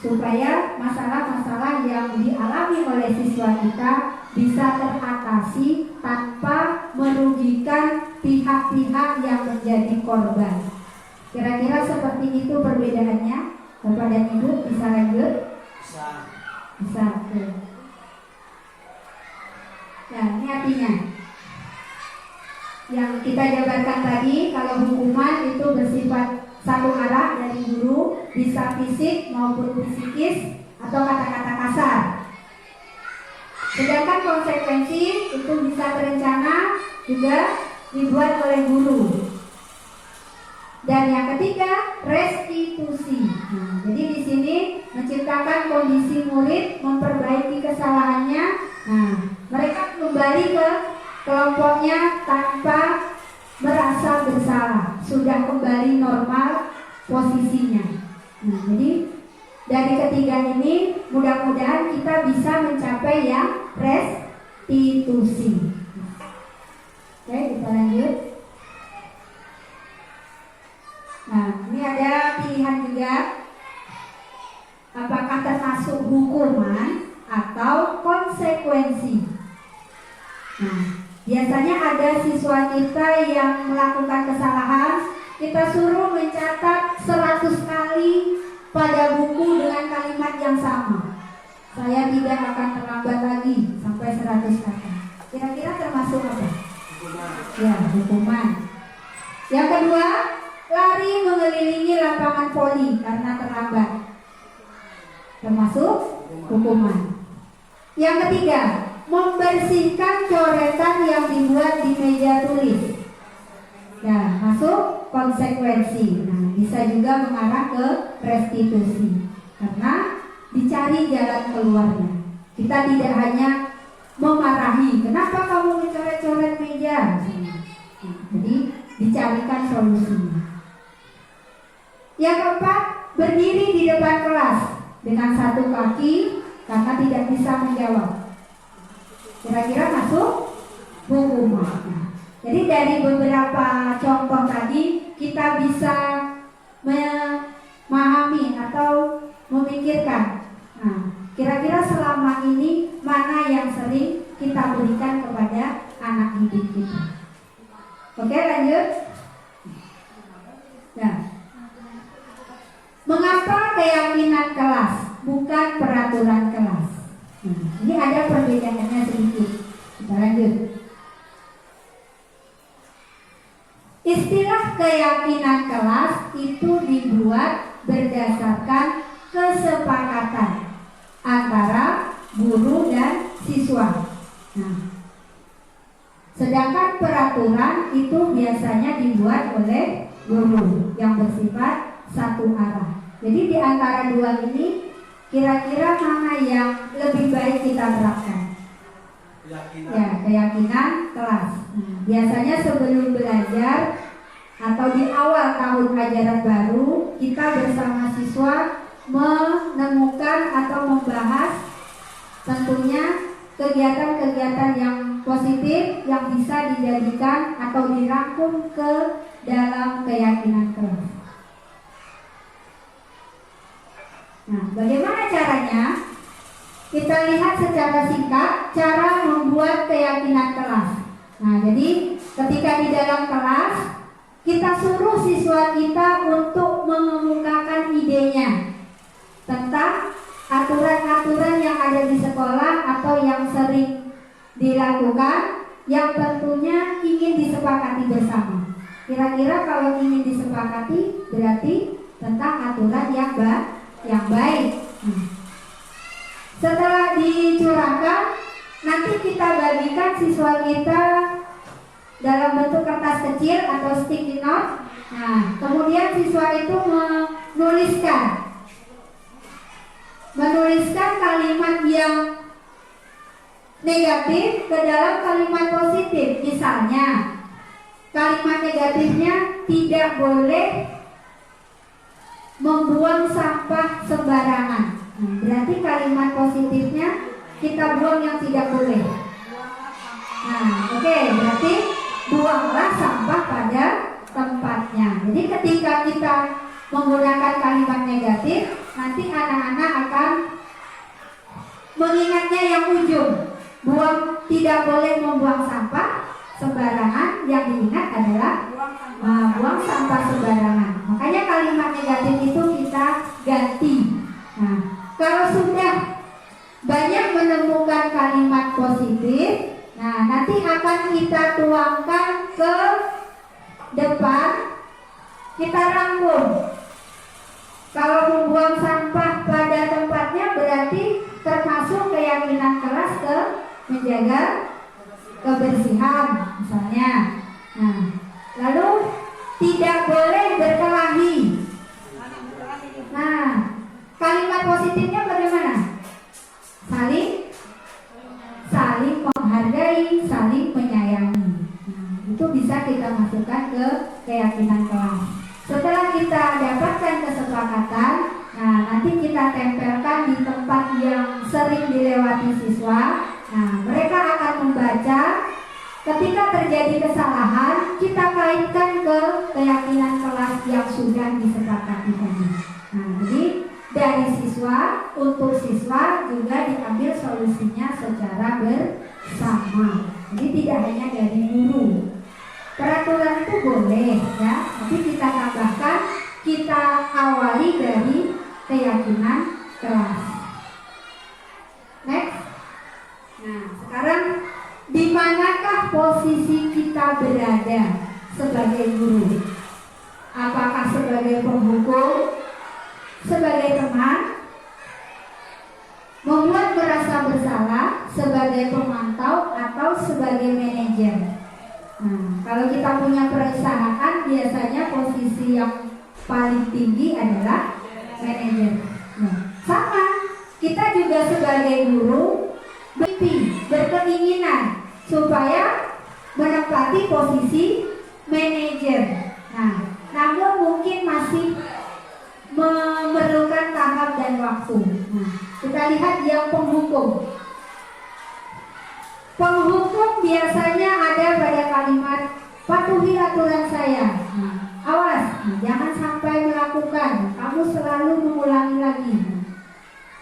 A: supaya masalah-masalah yang dialami oleh siswa kita bisa teratasi tanpa merugikan pihak-pihak yang menjadi korban. Kira-kira seperti itu perbedaannya. Bapak dan Ibu bisa lanjut? Bisa. Nah, ini artinya yang kita jabarkan tadi, kalau hukuman itu bersifat satu arah dari guru, bisa fisik maupun psikis atau kata-kata kasar. Sedangkan konsekuensi itu bisa terencana, juga dibuat oleh guru. Dan yang ketiga, restitusi. Nah, jadi di sini menciptakan kondisi murid memperbaiki kesalahannya. Nah, mereka kembali ke kelompoknya tanpa merasa bersalah, sudah kembali normal posisinya. Nah, jadi dari ketiga ini mudah-mudahan kita bisa mencapai yang restitusi. Oke, kita lanjut. Nah, ini ada pilihan juga, apakah termasuk hukuman atau konsekuensi. Nah, biasanya ada siswa kita yang melakukan kesalahan, kita suruh mencatat 100 kali pada buku dengan kalimat yang sama. Saya tidak akan terlambat lagi sampai 100 kata. Kira-kira termasuk apa? Ya, hukuman. Yang kedua, lari mengelilingi lapangan voli karena terlambat. Termasuk hukuman. Yang ketiga, membersihkan coretan yang dibuat di meja tulis. Ya, masuk konsekuensi. Nah, bisa juga mengarah ke restitusi. Karena dicari jalan keluarnya. Kita tidak hanya memarahi, kenapa kamu mencoret-coret meja? Nah, jadi dicarikan solusinya. Yang keempat, berdiri di depan kelas dengan satu kaki karena tidak bisa menjawab. Kira-kira masuk hukuman. Nah, jadi dari beberapa contoh tadi kita bisa memahami atau memikirkan. Nah, kira-kira selama ini mana yang sering kita berikan kepada anak didik kita? Oke, lanjut. Nah, mengapa keyakinan kelas bukan peraturan kelas? Nah, ini ada perbedaannya sedikit. Kita lanjut. Istilah keyakinan kelas itu dibuat berdasarkan kesepakatan antara guru dan siswa. Nah, sedangkan peraturan itu biasanya dibuat oleh guru yang bersifat satu arah. Jadi di antara dua ini kira-kira mana yang lebih baik kita terapkan? Ya, keyakinan kelas. Nah, biasanya sebelum belajar atau di awal tahun ajaran baru kita bersama siswa menemukan atau membahas tentunya kegiatan-kegiatan yang positif yang bisa dijadikan atau dirangkum ke dalam keyakinan kelas. Nah, bagaimana caranya? Kita lihat secara singkat cara membuat keyakinan kelas. Nah, jadi ketika di dalam kelas kita suruh siswa kita untuk mengemukakan idenya tentang aturan-aturan yang ada di sekolah atau yang sering dilakukan yang tentunya ingin disepakati bersama. Kira-kira kalau ingin disepakati berarti tentang aturan yang baik. Setelah dicurahkan, nanti kita bagikan siswa kita dalam bentuk kertas kecil atau sticky note. Nah, kemudian siswa itu menuliskan kalimat yang negatif ke dalam kalimat positif. Misalnya, kalimat negatifnya tidak boleh membuang sampah sembarangan. Nah, berarti kalimat positifnya kita buang yang tidak boleh. Nah, oke, berarti buanglah sampah pada tempatnya. Jadi ketika kita menggunakan kalimat negatif, nanti anak-anak akan mengingatnya yang ujung. Tidak boleh membuang sampah sembarangan, yang diingat adalah buang sampah sembarangan. Makanya kalimat negatif itu kita ganti. Nah, kalau sudah banyak menemukan kalimat positif, nah nanti akan kita tuangkan ke depan, kita rangkum. Kalau membuang sampah pada tempatnya berarti termasuk keyakinan kelas ke menjaga kebersihan misalnya. Nah, lalu tidak boleh berkelahi. Nah, kalimat positifnya bagaimana? Saling menghargai, saling menyayangi. Nah, itu bisa kita masukkan ke keyakinan kelas. Setelah kita dapatkan kesepakatan, nah nanti kita tempelkan di tempat yang sering dilewati siswa. Nah, mereka akan membaca. Ketika terjadi kesalahan, kita kaitkan ke keyakinan kelas yang sudah disepakati tadi. Nah, jadi dari siswa untuk siswa juga diambil solusinya secara bersama. Jadi tidak hanya dari guru. Peraturan itu boleh ya, tapi kita tambahkan, kita awali dari keyakinan kelas. posisi kita berada sebagai guru? Apakah sebagai penghukum, sebagai teman, membuat merasa bersalah, sebagai pemantau, atau sebagai manajer? Nah, kalau kita punya perusahaan, biasanya posisi yang paling tinggi adalah manajer. Nah, sama, kita juga sebagai guru berkeinginan supaya menempati posisi manajer. Nah, namun mungkin masih memerlukan tahap dan waktu. Nah, kita lihat yang penghukum. Penghukum biasanya ada pada kalimat patuhi aturan saya. Nah, awas, jangan sampai melakukan. Kamu selalu mengulangi lagi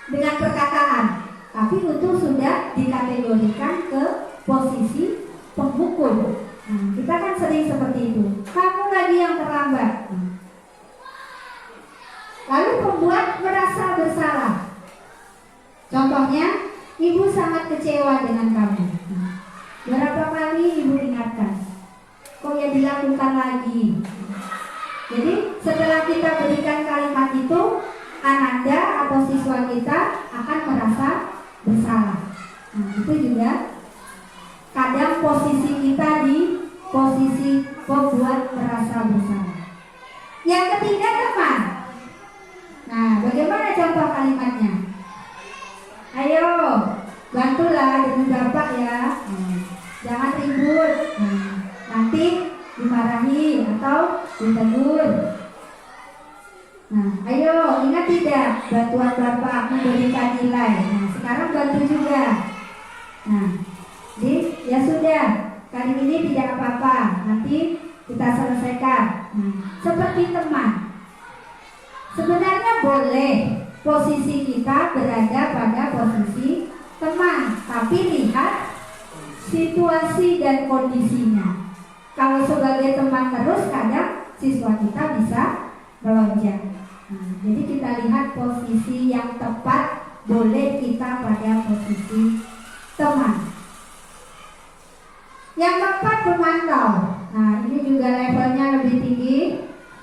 A: dengan perkataan. Tapi itu sudah dikategorikan ke posisi penghukum. Nah, kita kan sering seperti itu. Kamu lagi yang terlambat. Lalu pembuat merasa bersalah. Contohnya, ibu sangat kecewa dengan kamu. Berapa kali ibu ingatkan, kok ya dilakukan lagi. Jadi setelah kita berikan kalimat itu, ananda atau siswa kita akan merasa bersalah. Nah, itu juga kadang posisi kita di posisi pembuat merasa bersalah. Yang ketiga, teman. Nah, bagaimana contoh kalimatnya? Ayo, bantulah dengan bapak ya. Jangan ribut. Nanti dimarahi atau ditegur. Nah, ayo, ingat tidak bantuan bapak memberikan nilai. Nah, sekarang bantu juga. Nah, jadi ya sudah, kali ini tidak apa-apa. Nanti kita selesaikan. Nah, seperti teman. Sebenarnya boleh posisi kita berada pada posisi teman, tapi lihat situasi dan kondisinya. Kalau sebagai teman terus, kadang siswa kita bisa melonjak. Nah, jadi kita lihat posisi yang tepat, boleh kita pada posisi teman. Yang keempat, pemantau. Nah, ini juga levelnya lebih tinggi.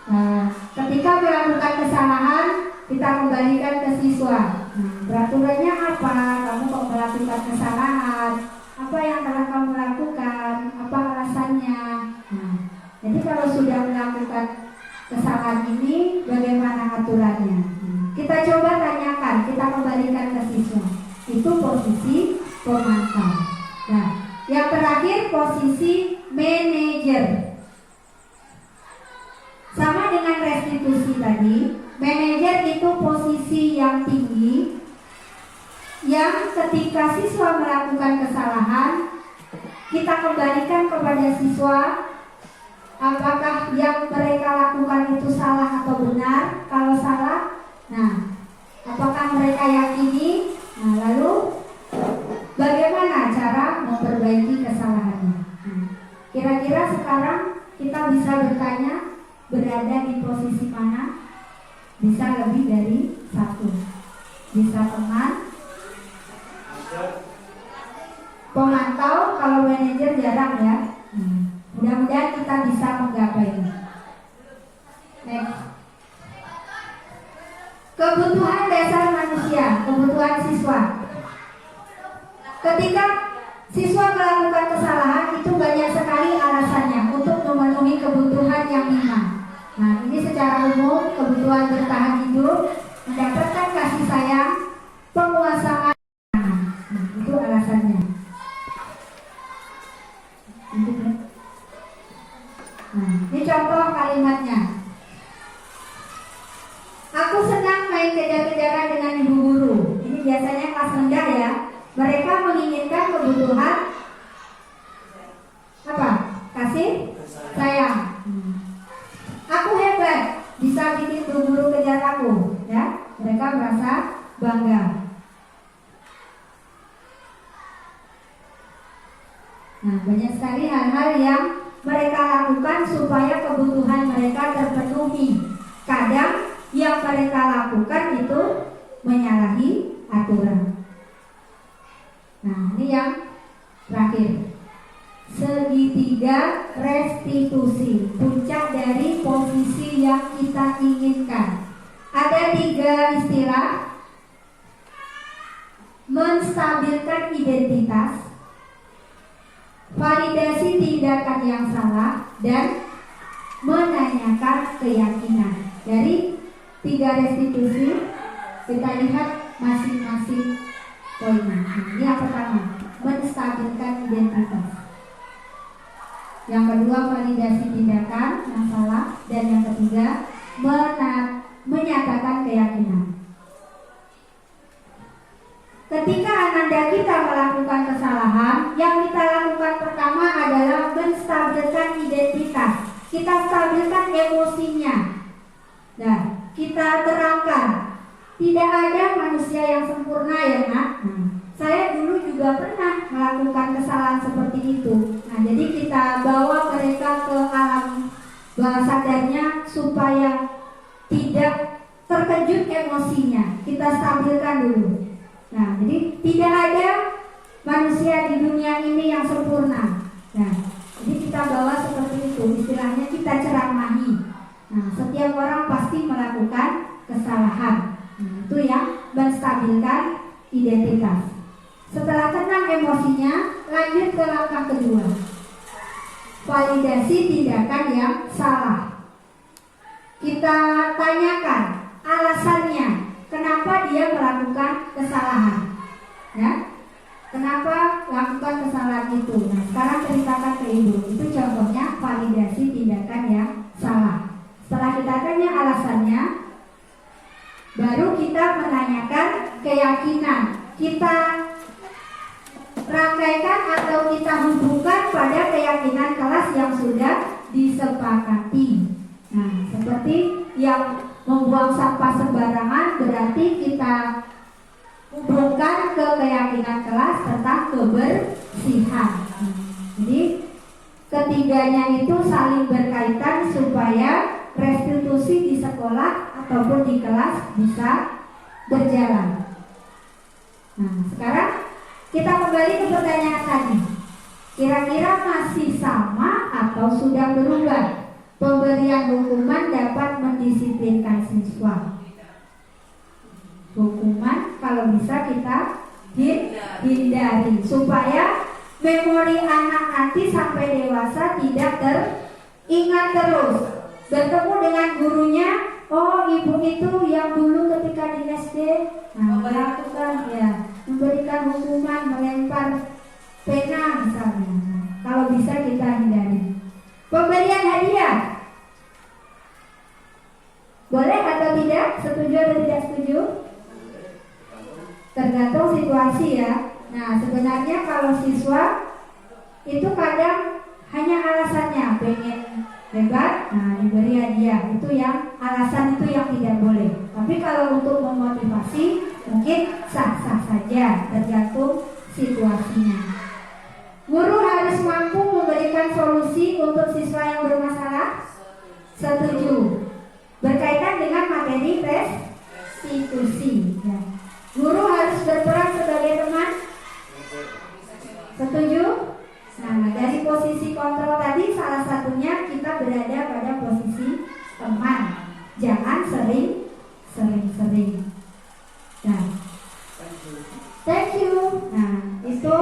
A: Nah, ketika melakukan kesalahan, kita kembalikan ke siswa. Nah, peraturannya apa? Kamu kok melakukan kesalahan? Apa yang telah kamu lakukan? Apa alasannya? Nah, jadi kalau sudah melakukan kesalahan ini, bagaimana aturannya? Nah, kita coba tanyakan, kita kembalikan ke siswa. Itu posisi pemantau. Nah, yang terakhir posisi manajer. Sama dengan restitusi tadi, manajer itu posisi yang tinggi, yang ketika siswa melakukan kesalahan, kita kembalikan kepada siswa apakah yang mereka lakukan itu salah atau benar. Kalau salah, nah, apakah mereka yakini? Nah, lalu bagaimana cara memperbaiki kesalahannya? Nah, kira-kira sekarang kita bisa bertanya, berada di posisi mana? Bisa lebih dari satu. Bisa teman, pemantau, kalau manajer jarang ya. Mudah-mudahan kita bisa menggapainya. Next. Kebutuhan dasar manusia, kebutuhan siswa. Ketika siswa melakukan kesalahan, itu banyak sekali alasannya untuk memenuhi kebutuhan yang 5. Nah, ini secara umum kebutuhan bertahan hidup, mendapatkan kasih sayang, penguasaan. Nah, itu alasannya. Nah, ini contoh kalimatnya. Aku senang main kejar-kejaran dengan ibu guru. Ini biasanya kelas rendah ya. Mereka menginginkan kebutuhan apa? Kasih sayang. Aku hebat, bisa bikin guru kejar aku, ya. Mereka merasa bangga. Nah, banyak sekali hal-hal yang mereka lakukan supaya kebutuhan mereka terpenuhi. Kadang yang mereka lakukan itu menyalahi aturan. Nah, ini yang terakhir. segitiga restitusi, puncak dari posisi yang kita inginkan. Ada 3 istilah: menstabilkan identitas, validasi tindakan yang salah, dan menanyakan keyakinan. Dari 3 restitusi kita lihat masing-masing poinnya. Ini yang pertama, menstabilkan identitas. Yang kedua, validasi tindakan yang salah, dan yang ketiga, menyatakan keyakinan. Ketika ananda kita melakukan kesalahan, yang kita lakukan pertama adalah menstabilkan identitas. Kita stabilkan emosinya. Nah, kita terangkan, tidak ada manusia yang sempurna ya nak. Saya dulu juga pernah melakukan kesalahan seperti itu. Nah, jadi kita bawa mereka ke alam bawah sadarnya supaya tidak terkejut emosinya. Kita stabilkan dulu. Nah, jadi tidak ada manusia di dunia ini yang sempurna. Nah, jadi kita bawa seperti itu. Istilahnya kita ceramahi. Nah, setiap orang pasti melakukan kesalahan. Nah, itu yang menstabilkan identitas. Setelah tenang emosinya, lanjut ke langkah kedua, validasi tindakan yang salah. Kita tanyakan alasannya, kenapa dia melakukan kesalahan, ya? Kenapa lakukan kesalahan itu? Nah, sekarang ceritakan ke ibu. Itu contohnya validasi tindakan yang salah. Setelah kita tanya alasannya, baru kita menanyakan keyakinan. Kita rangkaikan atau kita hubungkan pada keyakinan kelas yang sudah disepakati. Nah, seperti yang membuang sampah sembarangan, berarti kita hubungkan ke keyakinan kelas tentang kebersihan. Jadi ketiganya itu saling berkaitan supaya restitusi di sekolah ataupun di kelas bisa berjalan. Nah, sekarang kita kembali ke pertanyaan tadi. Kira-kira masih sama atau sudah berubah? Pemberian hukuman dapat mendisiplinkan siswa. Hukuman kalau bisa kita hindari supaya memori anak nanti sampai dewasa tidak teringat terus. Bertemu dengan gurunya, oh ibu itu yang dulu ketika di SD melakukan memberikan hukuman melempar pena misalnya. Kalau bisa kita hindari. Pemberian hadiah boleh atau tidak? Setuju atau tidak setuju? Tergantung situasi ya. Nah, sebenarnya kalau siswa itu kadang hanya alasannya pengen hebat, nah diberi hadiah. Itu yang alasan itu yang tidak boleh. Tapi kalau untuk memotivasi mungkin sah-sah saja, tergantung situasinya. Guru harus mampu memberikan solusi untuk siswa yang bermasalah. Setuju. Berkaitan dengan materi restitusi. Ya. Guru harus berperan sebagai teman. Setuju? Nah, dari posisi kontrol tadi salah satunya kita berada pada posisi teman. Jangan sering-sering. Nah, thank you. Nah, itu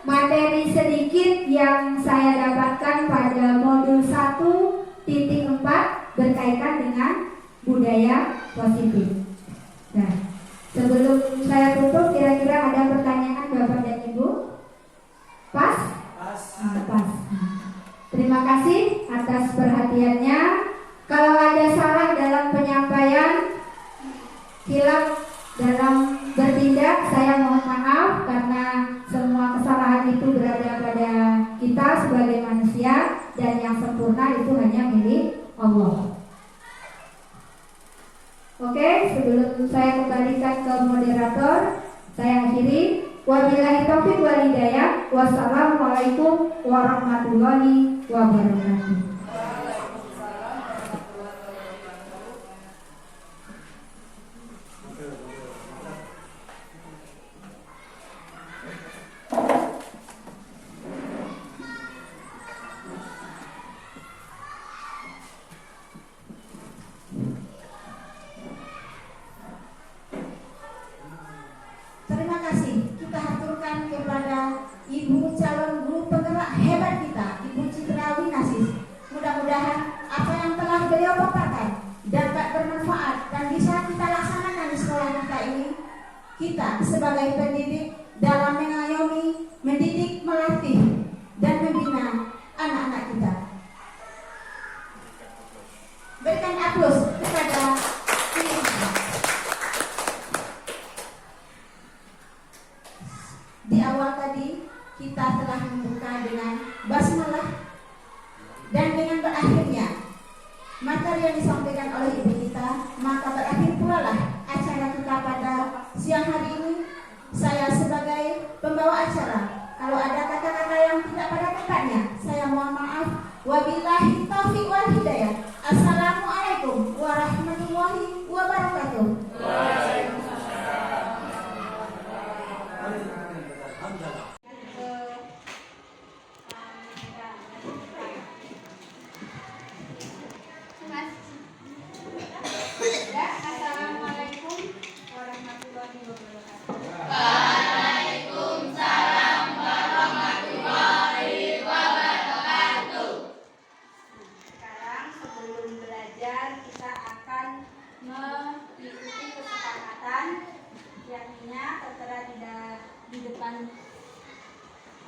A: materi sedikit yang saya dapatkan pada modul 1.4 berkaitan dengan budaya positif. Nah, sebelum saya tutup, kira-kira ada pertanyaan Bapak dan Ibu? Pas? Pas. Terima kasih atas perhatiannya. Kalau ada salah dalam penyampaian, hilaf dalam bertindak, saya mohon maaf karena semua kesalahan itu berada pada kita sebagai manusia dan yang sempurna itu hanya milik Allah. Oke, sebelum saya kembalikan ke moderator, saya akhiri. Wabillahi taufiq wal hidayah. Wassalamualaikum warahmatullahi wabarakatuh.
E: kita sebagai pendidik dalam mengayomi, mendidik, melatih, dan membina anak-anak kita. Berikan aplaus kepada di awal tadi kita telah membuka dengan basmalah dan dengan berakhirnya materi yang disampaikan oleh ibu kita, maka berakhir pula lah acara kita pada siang hari ini. Saya sebagai pembawa acara, kalau ada kata-kata yang tidak pada tempatnya, saya mohon maaf. Wabillahi taufiq wal hidayah. Assalamualaikum warahmatullahi wabarakatuh.
A: Assalamualaikum warahmatullahi wabarakatuh.
F: Waalaikumsalam warahmatullahi wabarakatuh.
A: Sekarang sebelum belajar kita akan mengikuti kesepakatan yakninya tertera di depan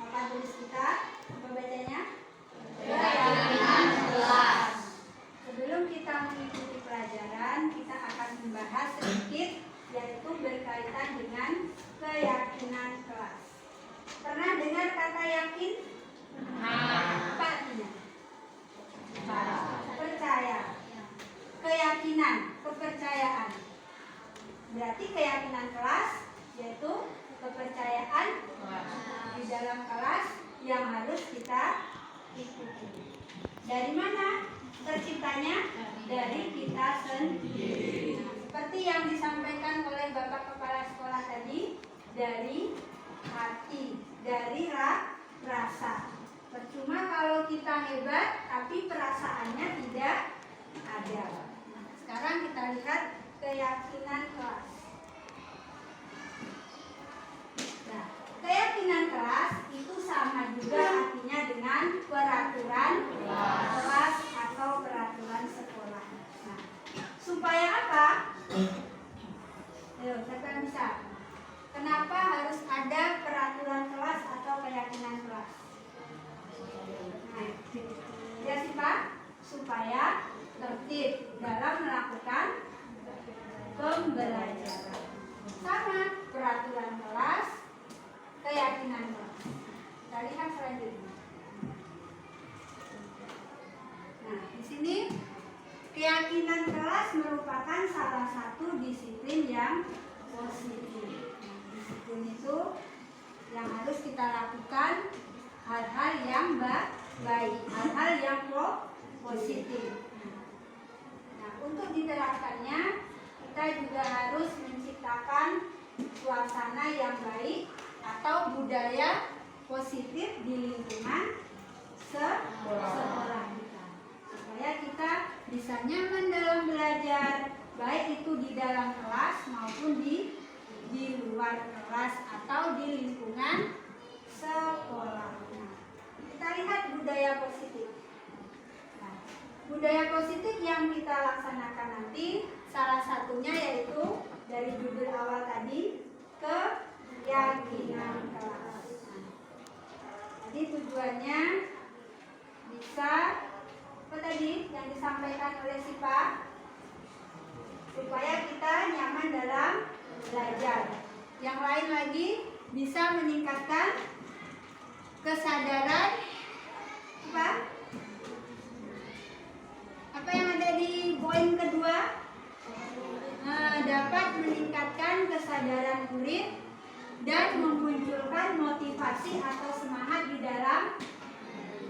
A: papan tulis kita. Apa bacanya?
F: Keyakinan kelas.
A: Sebelum kita mengikuti pelajaran, kita akan membahas sedikit yaitu berkaitan dengan keyakinan kelas. Pernah dengar kata yakin? Apa artinya? Percaya. Keyakinan, kepercayaan. Berarti keyakinan kelas yaitu kepercayaan di dalam kelas yang harus kita ikuti. Dari mana terciptanya? Dari kita sendiri. Seperti yang disampaikan oleh Bapak Kepala Sekolah tadi, dari hati, dari rasa. Percuma kalau kita hebat, tapi perasaannya tidak ada. Sekarang kita lihat keyakinan kelas. Nah, keyakinan kelas itu sama juga artinya dengan peraturan kelas atau peraturan sekolah. Nah, supaya apa? Ayo, siapa yang bisa? Kenapa harus ada peraturan kelas atau keyakinan kelas? Nah, ya sih Pak, supaya tertib dalam melakukan pembelajaran. Sama peraturan kelas, keyakinan kelas. Kita lihat selanjutnya. Nah, di sini keyakinan kelas merupakan salah satu disiplin yang positif. Disiplin itu yang harus kita lakukan hal-hal yang baik, hal-hal yang positif. Nah, untuk diterapkannya kita juga harus menciptakan suasana yang baik atau budaya positif di lingkungan sekolah kita, supaya kita bisa nyaman dalam belajar, baik itu di dalam kelas maupun di luar kelas atau di lingkungan sekolah. Nah, kita lihat budaya positif. Nah, budaya positif yang kita laksanakan nanti salah satunya yaitu dari judul awal tadi, keyakinan kelas. Jadi tujuannya bisa apa tadi yang disampaikan oleh si Pak, supaya kita nyaman dalam belajar. Yang lain lagi bisa meningkatkan kesadaran apa yang ada di poin kedua, dapat meningkatkan kesadaran murid dan memunculkan motivasi atau semangat di dalam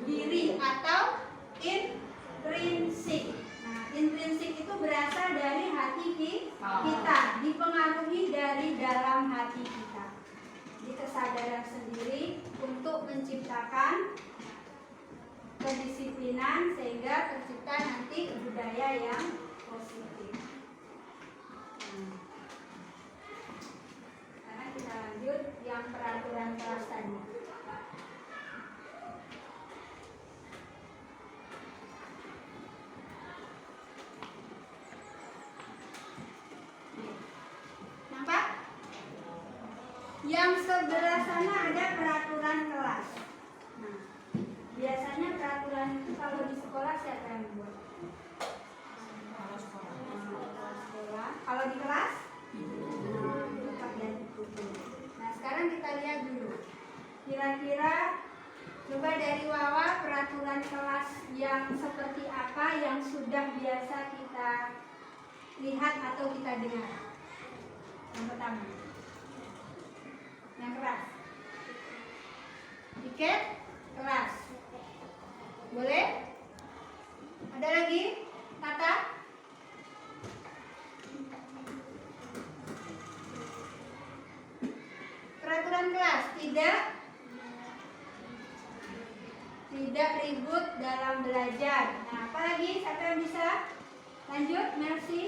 A: diri atau intrinsik. Nah, intrinsik itu berasal dari hati kita, dipengaruhi dari dalam hati kita. Jadi kesadaran sendiri untuk menciptakan kedisiplinan sehingga tercipta nanti budaya yang positif. Sekarang kita lanjut yang peraturan kelas tadi. Nampak? sebelah sana ada peraturan kelas. Nah, biasanya peraturan kalau di sekolah siapa yang buat? Sekolah. Kalau di kelas? Tetap dan ikuti. Nah, sekarang kita lihat dulu. Kira-kira coba dari Wawa peraturan kelas yang seperti apa yang sudah biasa kita lihat atau kita dengar. Yang pertama, yang keras. Tiket keras. Boleh? Ada lagi? Kata? Peraturan kelas tidak ribut dalam belajar. Nah, apa lagi? Siapa yang bisa? Lanjut, Mercy.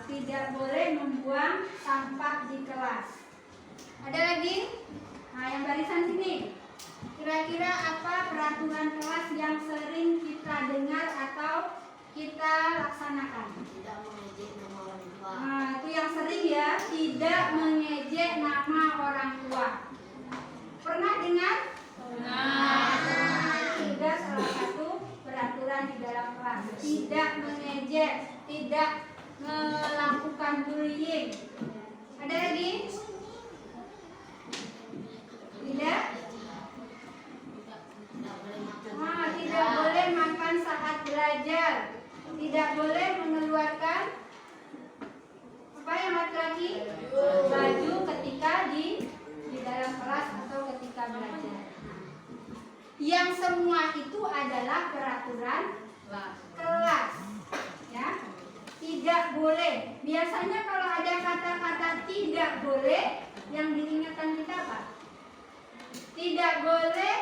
A: Tidak boleh membuang sampah di kelas. Ada lagi? Nah, yang barisan sini. Kira-kira apa peraturan kelas yang sering kita dengar atau kita laksanakan?
F: Tidak mengejek nama orang tua.
A: Nah, itu yang sering ya, tidak mengejek nama orang tua. Pernah dengar? Nah, itu juga salah satu peraturan di dalam kelas. Tidak mengejek, tidak melakukan bullying. Ada lagi? Tidak? Nah, tidak boleh makan saat belajar. Tidak boleh mengeluarkan apa yang laki-laki? Baju ketika di dalam kelas atau ketika belajar. Yang semua itu adalah peraturan kelas. Ya. Tidak boleh. Biasanya kalau ada kata-kata tidak boleh, yang diingatkan kita apa? Tidak boleh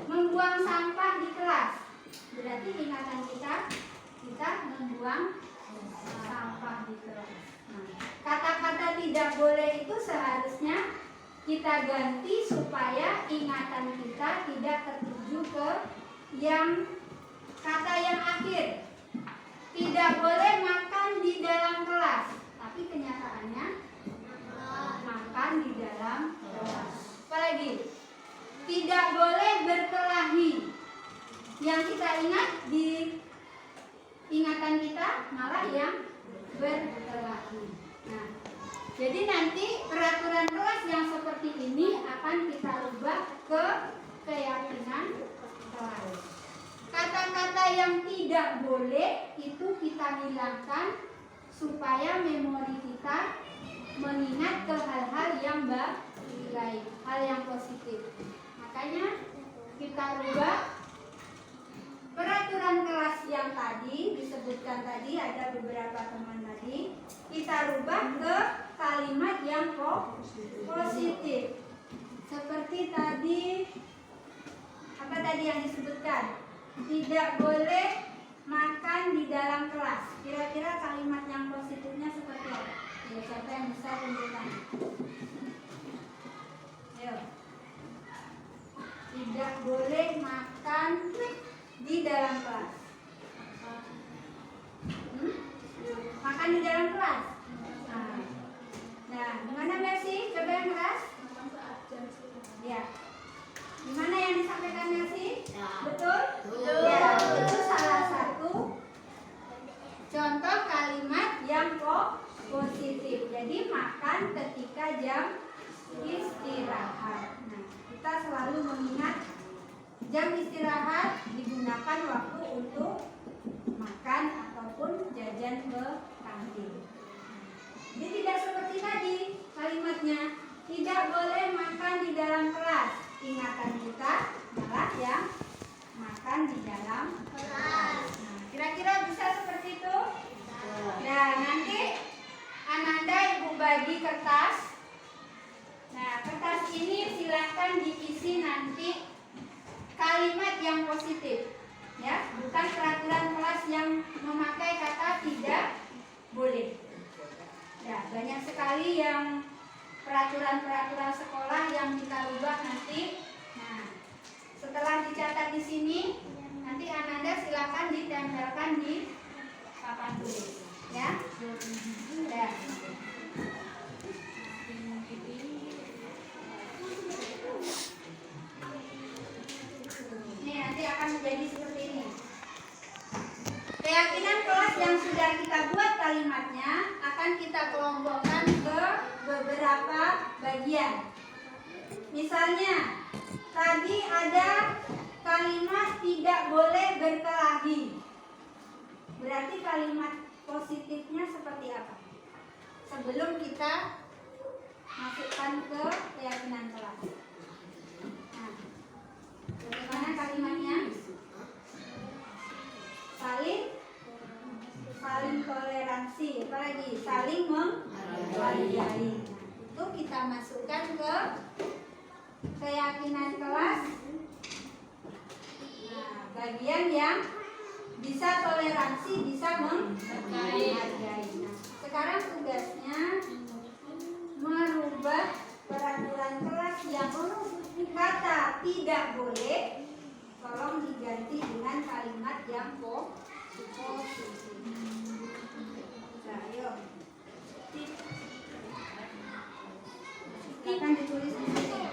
A: membuang sampah di kelas. Berarti ingatan kita membuang sampah di kelas. Nah, kata-kata tidak boleh itu seharusnya kita ganti supaya ingatan kita tidak tertuju ke yang kata yang akhir. Tidak boleh makan di dalam kelas, tapi kenyataannya makan di dalam kelas. Apalagi? Tidak boleh berkelahi. Yang kita ingat di ingatan kita malah yang berkelahi. Nah, jadi nanti peraturan kelas yang seperti ini akan kita ubah ke keyakinan kelas. Kata-kata yang tidak boleh itu kita hilangkan supaya memori kita mengingat ke hal-hal yang baik, hal yang positif. Makanya kita rubah peraturan kelas yang tadi disebutkan tadi, ada beberapa teman tadi, kita rubah ke kalimat yang positif. Seperti tadi, apa tadi yang disebutkan? Tidak boleh makan di dalam kelas. Kira-kira kalimat yang positifnya seperti apa? Ya, siapa yang bisa tunjukkan? Ayo. Tidak boleh makan di dalam kelas. Makan di dalam kelas. Nah, gimana Mercy? Coba yang keras. Ya. Gimana yang disampaikan Mercy?
F: Ya.
A: Betul? Ya, itu salah satu contoh kalimat yang positif. Jadi makan ketika jam istirahat. Nah, kita selalu mengingat jam istirahat digunakan waktu untuk makan ataupun jajan ke kantin. Jadi tidak seperti tadi kalimatnya, tidak boleh makan di dalam kelas. Ingatan kita malah yang makan di dalam kelas. Nah, kira-kira bisa seperti itu? Nah, nanti Ananda ibu bagi kertas. Nah, kertas ini silahkan diisi nanti kalimat yang positif, ya, bukan peraturan kelas yang memakai kata tidak boleh. Ya, banyak sekali yang peraturan-peraturan sekolah yang kita rubah nanti. Nah, setelah dicatat di sini, nanti Ananda silakan ditempelkan di papan tulis, ya. Ya.
E: menjadi seperti ini. Keyakinan kelas yang sudah kita buat kalimatnya akan kita kelompokkan ke beberapa bagian. Misalnya, tadi ada kalimat tidak boleh berkelahi. Berarti kalimat positifnya seperti apa? Sebelum kita masukkan ke keyakinan kelas. Nah, bagaimana kalimatnya? Saling toleransi, apalagi saling menghargai. Itu kita masukkan ke keyakinan kelas. Nah, bagian yang bisa toleransi, bisa menghargai. Nah, sekarang tugasnya merubah peraturan kelas yang kata tidak boleh, tolong diganti dengan kalimat yang positif. Nah, ayo. Silakan ditulis di sini.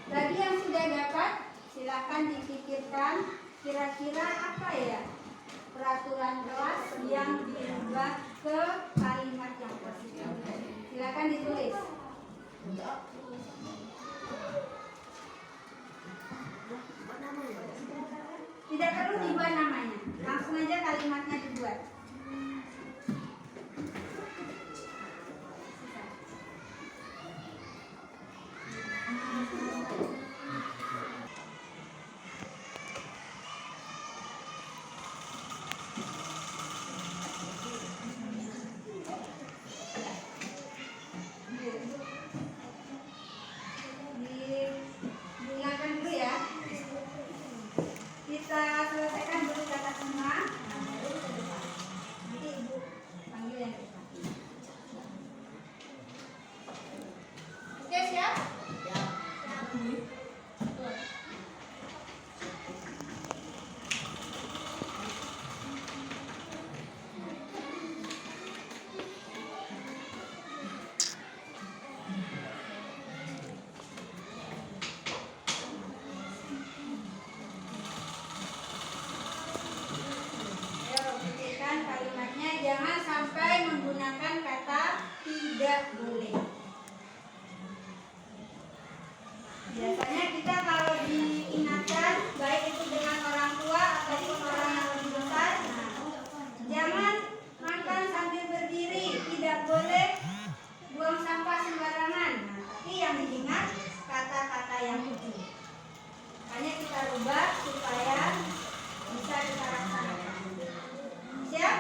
E: Bagi yang sudah dapat, silakan dipikirkan kira-kira apa ya peraturan kelas yang diubah ke kalimat yang positif. Silakan ditulis. Tidak perlu dibuat namanya, langsung aja kalimatnya dibuat. Digunakan dulu ya. Kita selesaikan dulu kata semua. Nanti ibu panggil yang kita. Oke, siap? Kalimatnya jangan sampai menggunakan kata tidak boleh. Biasanya kita kalau diingatkan, baik itu dengan orang tua ataupun orang yang lebih besar, jangan makan sambil berdiri, tidak boleh buang sampah sembarangan. Tapi yang diingat kata-kata yang itu. Makanya kita rubah supaya bisa kita laksanakan. Siap?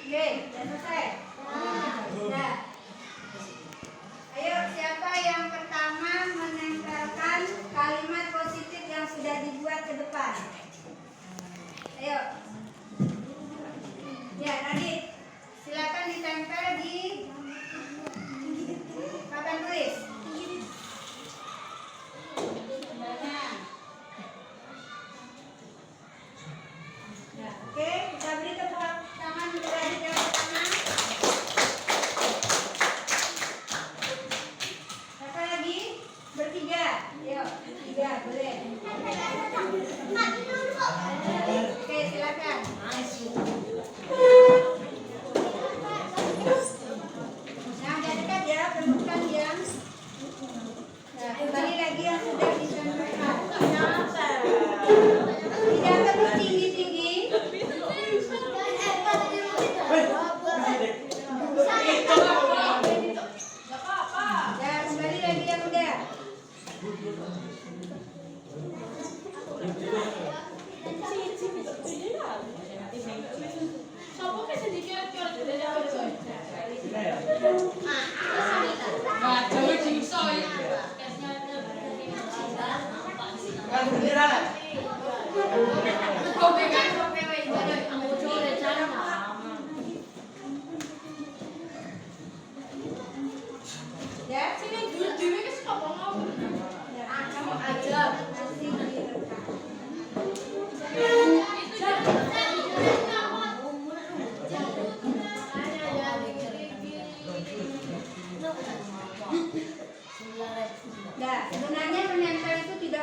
E: Oke, sudah selesai? Sudah. Ayo, siapa yang pertama menempelkan kalimat positif yang sudah dibuat ke depan? Ayo. Ya, Radit. Silakan ditempel di papan tulis. Ya, oke, kita beri tepuk tangan untuk Radit yang pertama. Siapa lagi? Bertiga. Ayo, bertiga, boleh. Oke, silakan. Nah, udah dekat ya, pelukan yang. Nah, kembali lagi yang sudah ditempelkan. Tidak perlu tinggi-tinggi. Ya, kembali lagi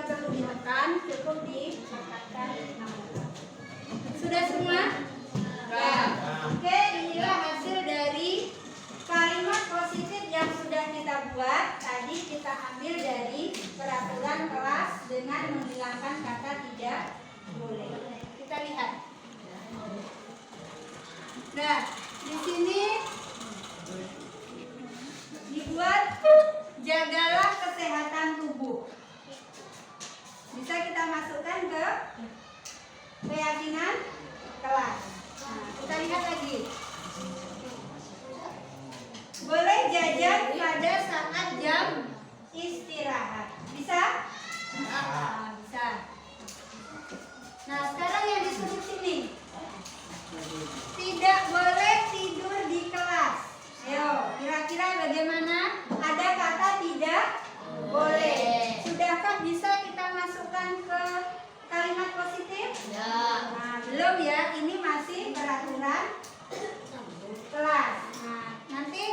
E: perlu ditekan, cukup ditekankan nama. Sudah semua? Ya. Oke, inilah hasil dari kalimat positif yang sudah kita buat. Tadi kita ambil dari peraturan kelas dengan menghilangkan kata tidak boleh. Kita lihat. Nah, di sini dibuat jagalah kesehatan tubuh. Bisa kita masukkan ke keyakinan kelas. Nah, kita lihat lagi. Boleh jajan pada saat jam istirahat. Bisa? Nah, bisa. Nah, sekarang yang disebut sini. Tidak boleh tidur di kelas. Ayo, kira-kira bagaimana? Ada kata tidak boleh. Sudahkah bisa kita masukkan ke kalimat positif?
F: Ya.
E: Nah, belum ya. Ini masih peraturan kelas. Nah, nanti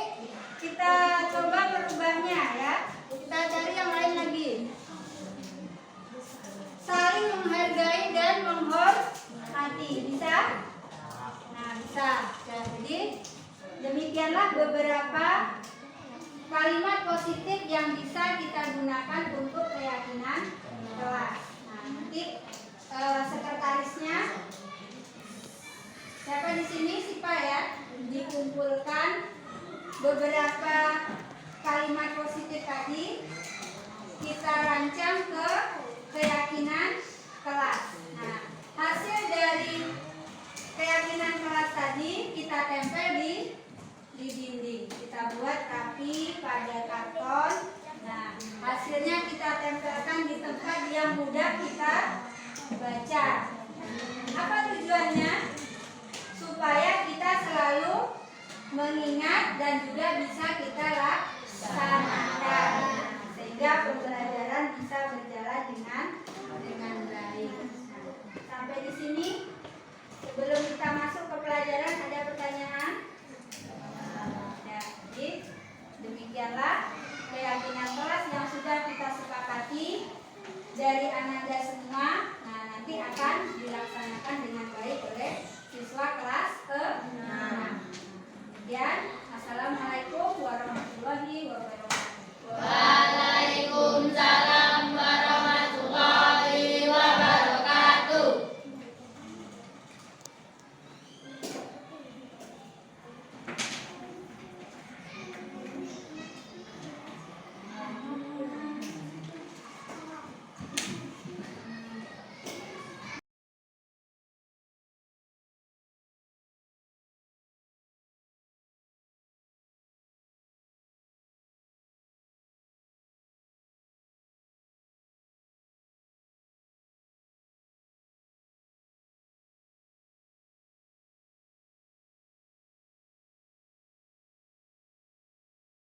E: kita coba merubahnya ya. Kita cari yang lain lagi. Saling menghargai dan menghormati. Bisa? Nah, bisa. Jadi demikianlah beberapa kalimat positif yang bisa kita gunakan untuk keyakinan kelas. Nah, nanti sekretarisnya siapa di sini? Siapa ya? Dikumpulkan beberapa kalimat positif tadi, kita rancang ke keyakinan kelas. Nah, hasil dari keyakinan kelas tadi kita tempel di dinding. Kita buat rapi pada karton. Nah, hasilnya kita tempelkan di tempat yang mudah kita baca. Apa tujuannya? Supaya kita selalu mengingat dan juga bisa kita laksanakan, sehingga pembelajaran bisa berjalan dengan baik. Nah, sampai di sini. Sebelum kita masuk ke pelajaran, ada pertanyaan? Ya, jadi demikianlah keyakinan kelas yang sudah kita sepakati dari Ananda semua. Nah, nanti akan dilaksanakan dengan baik oleh siswa kelas ke-6. Assalamualaikum warahmatullahi wabarakatuh.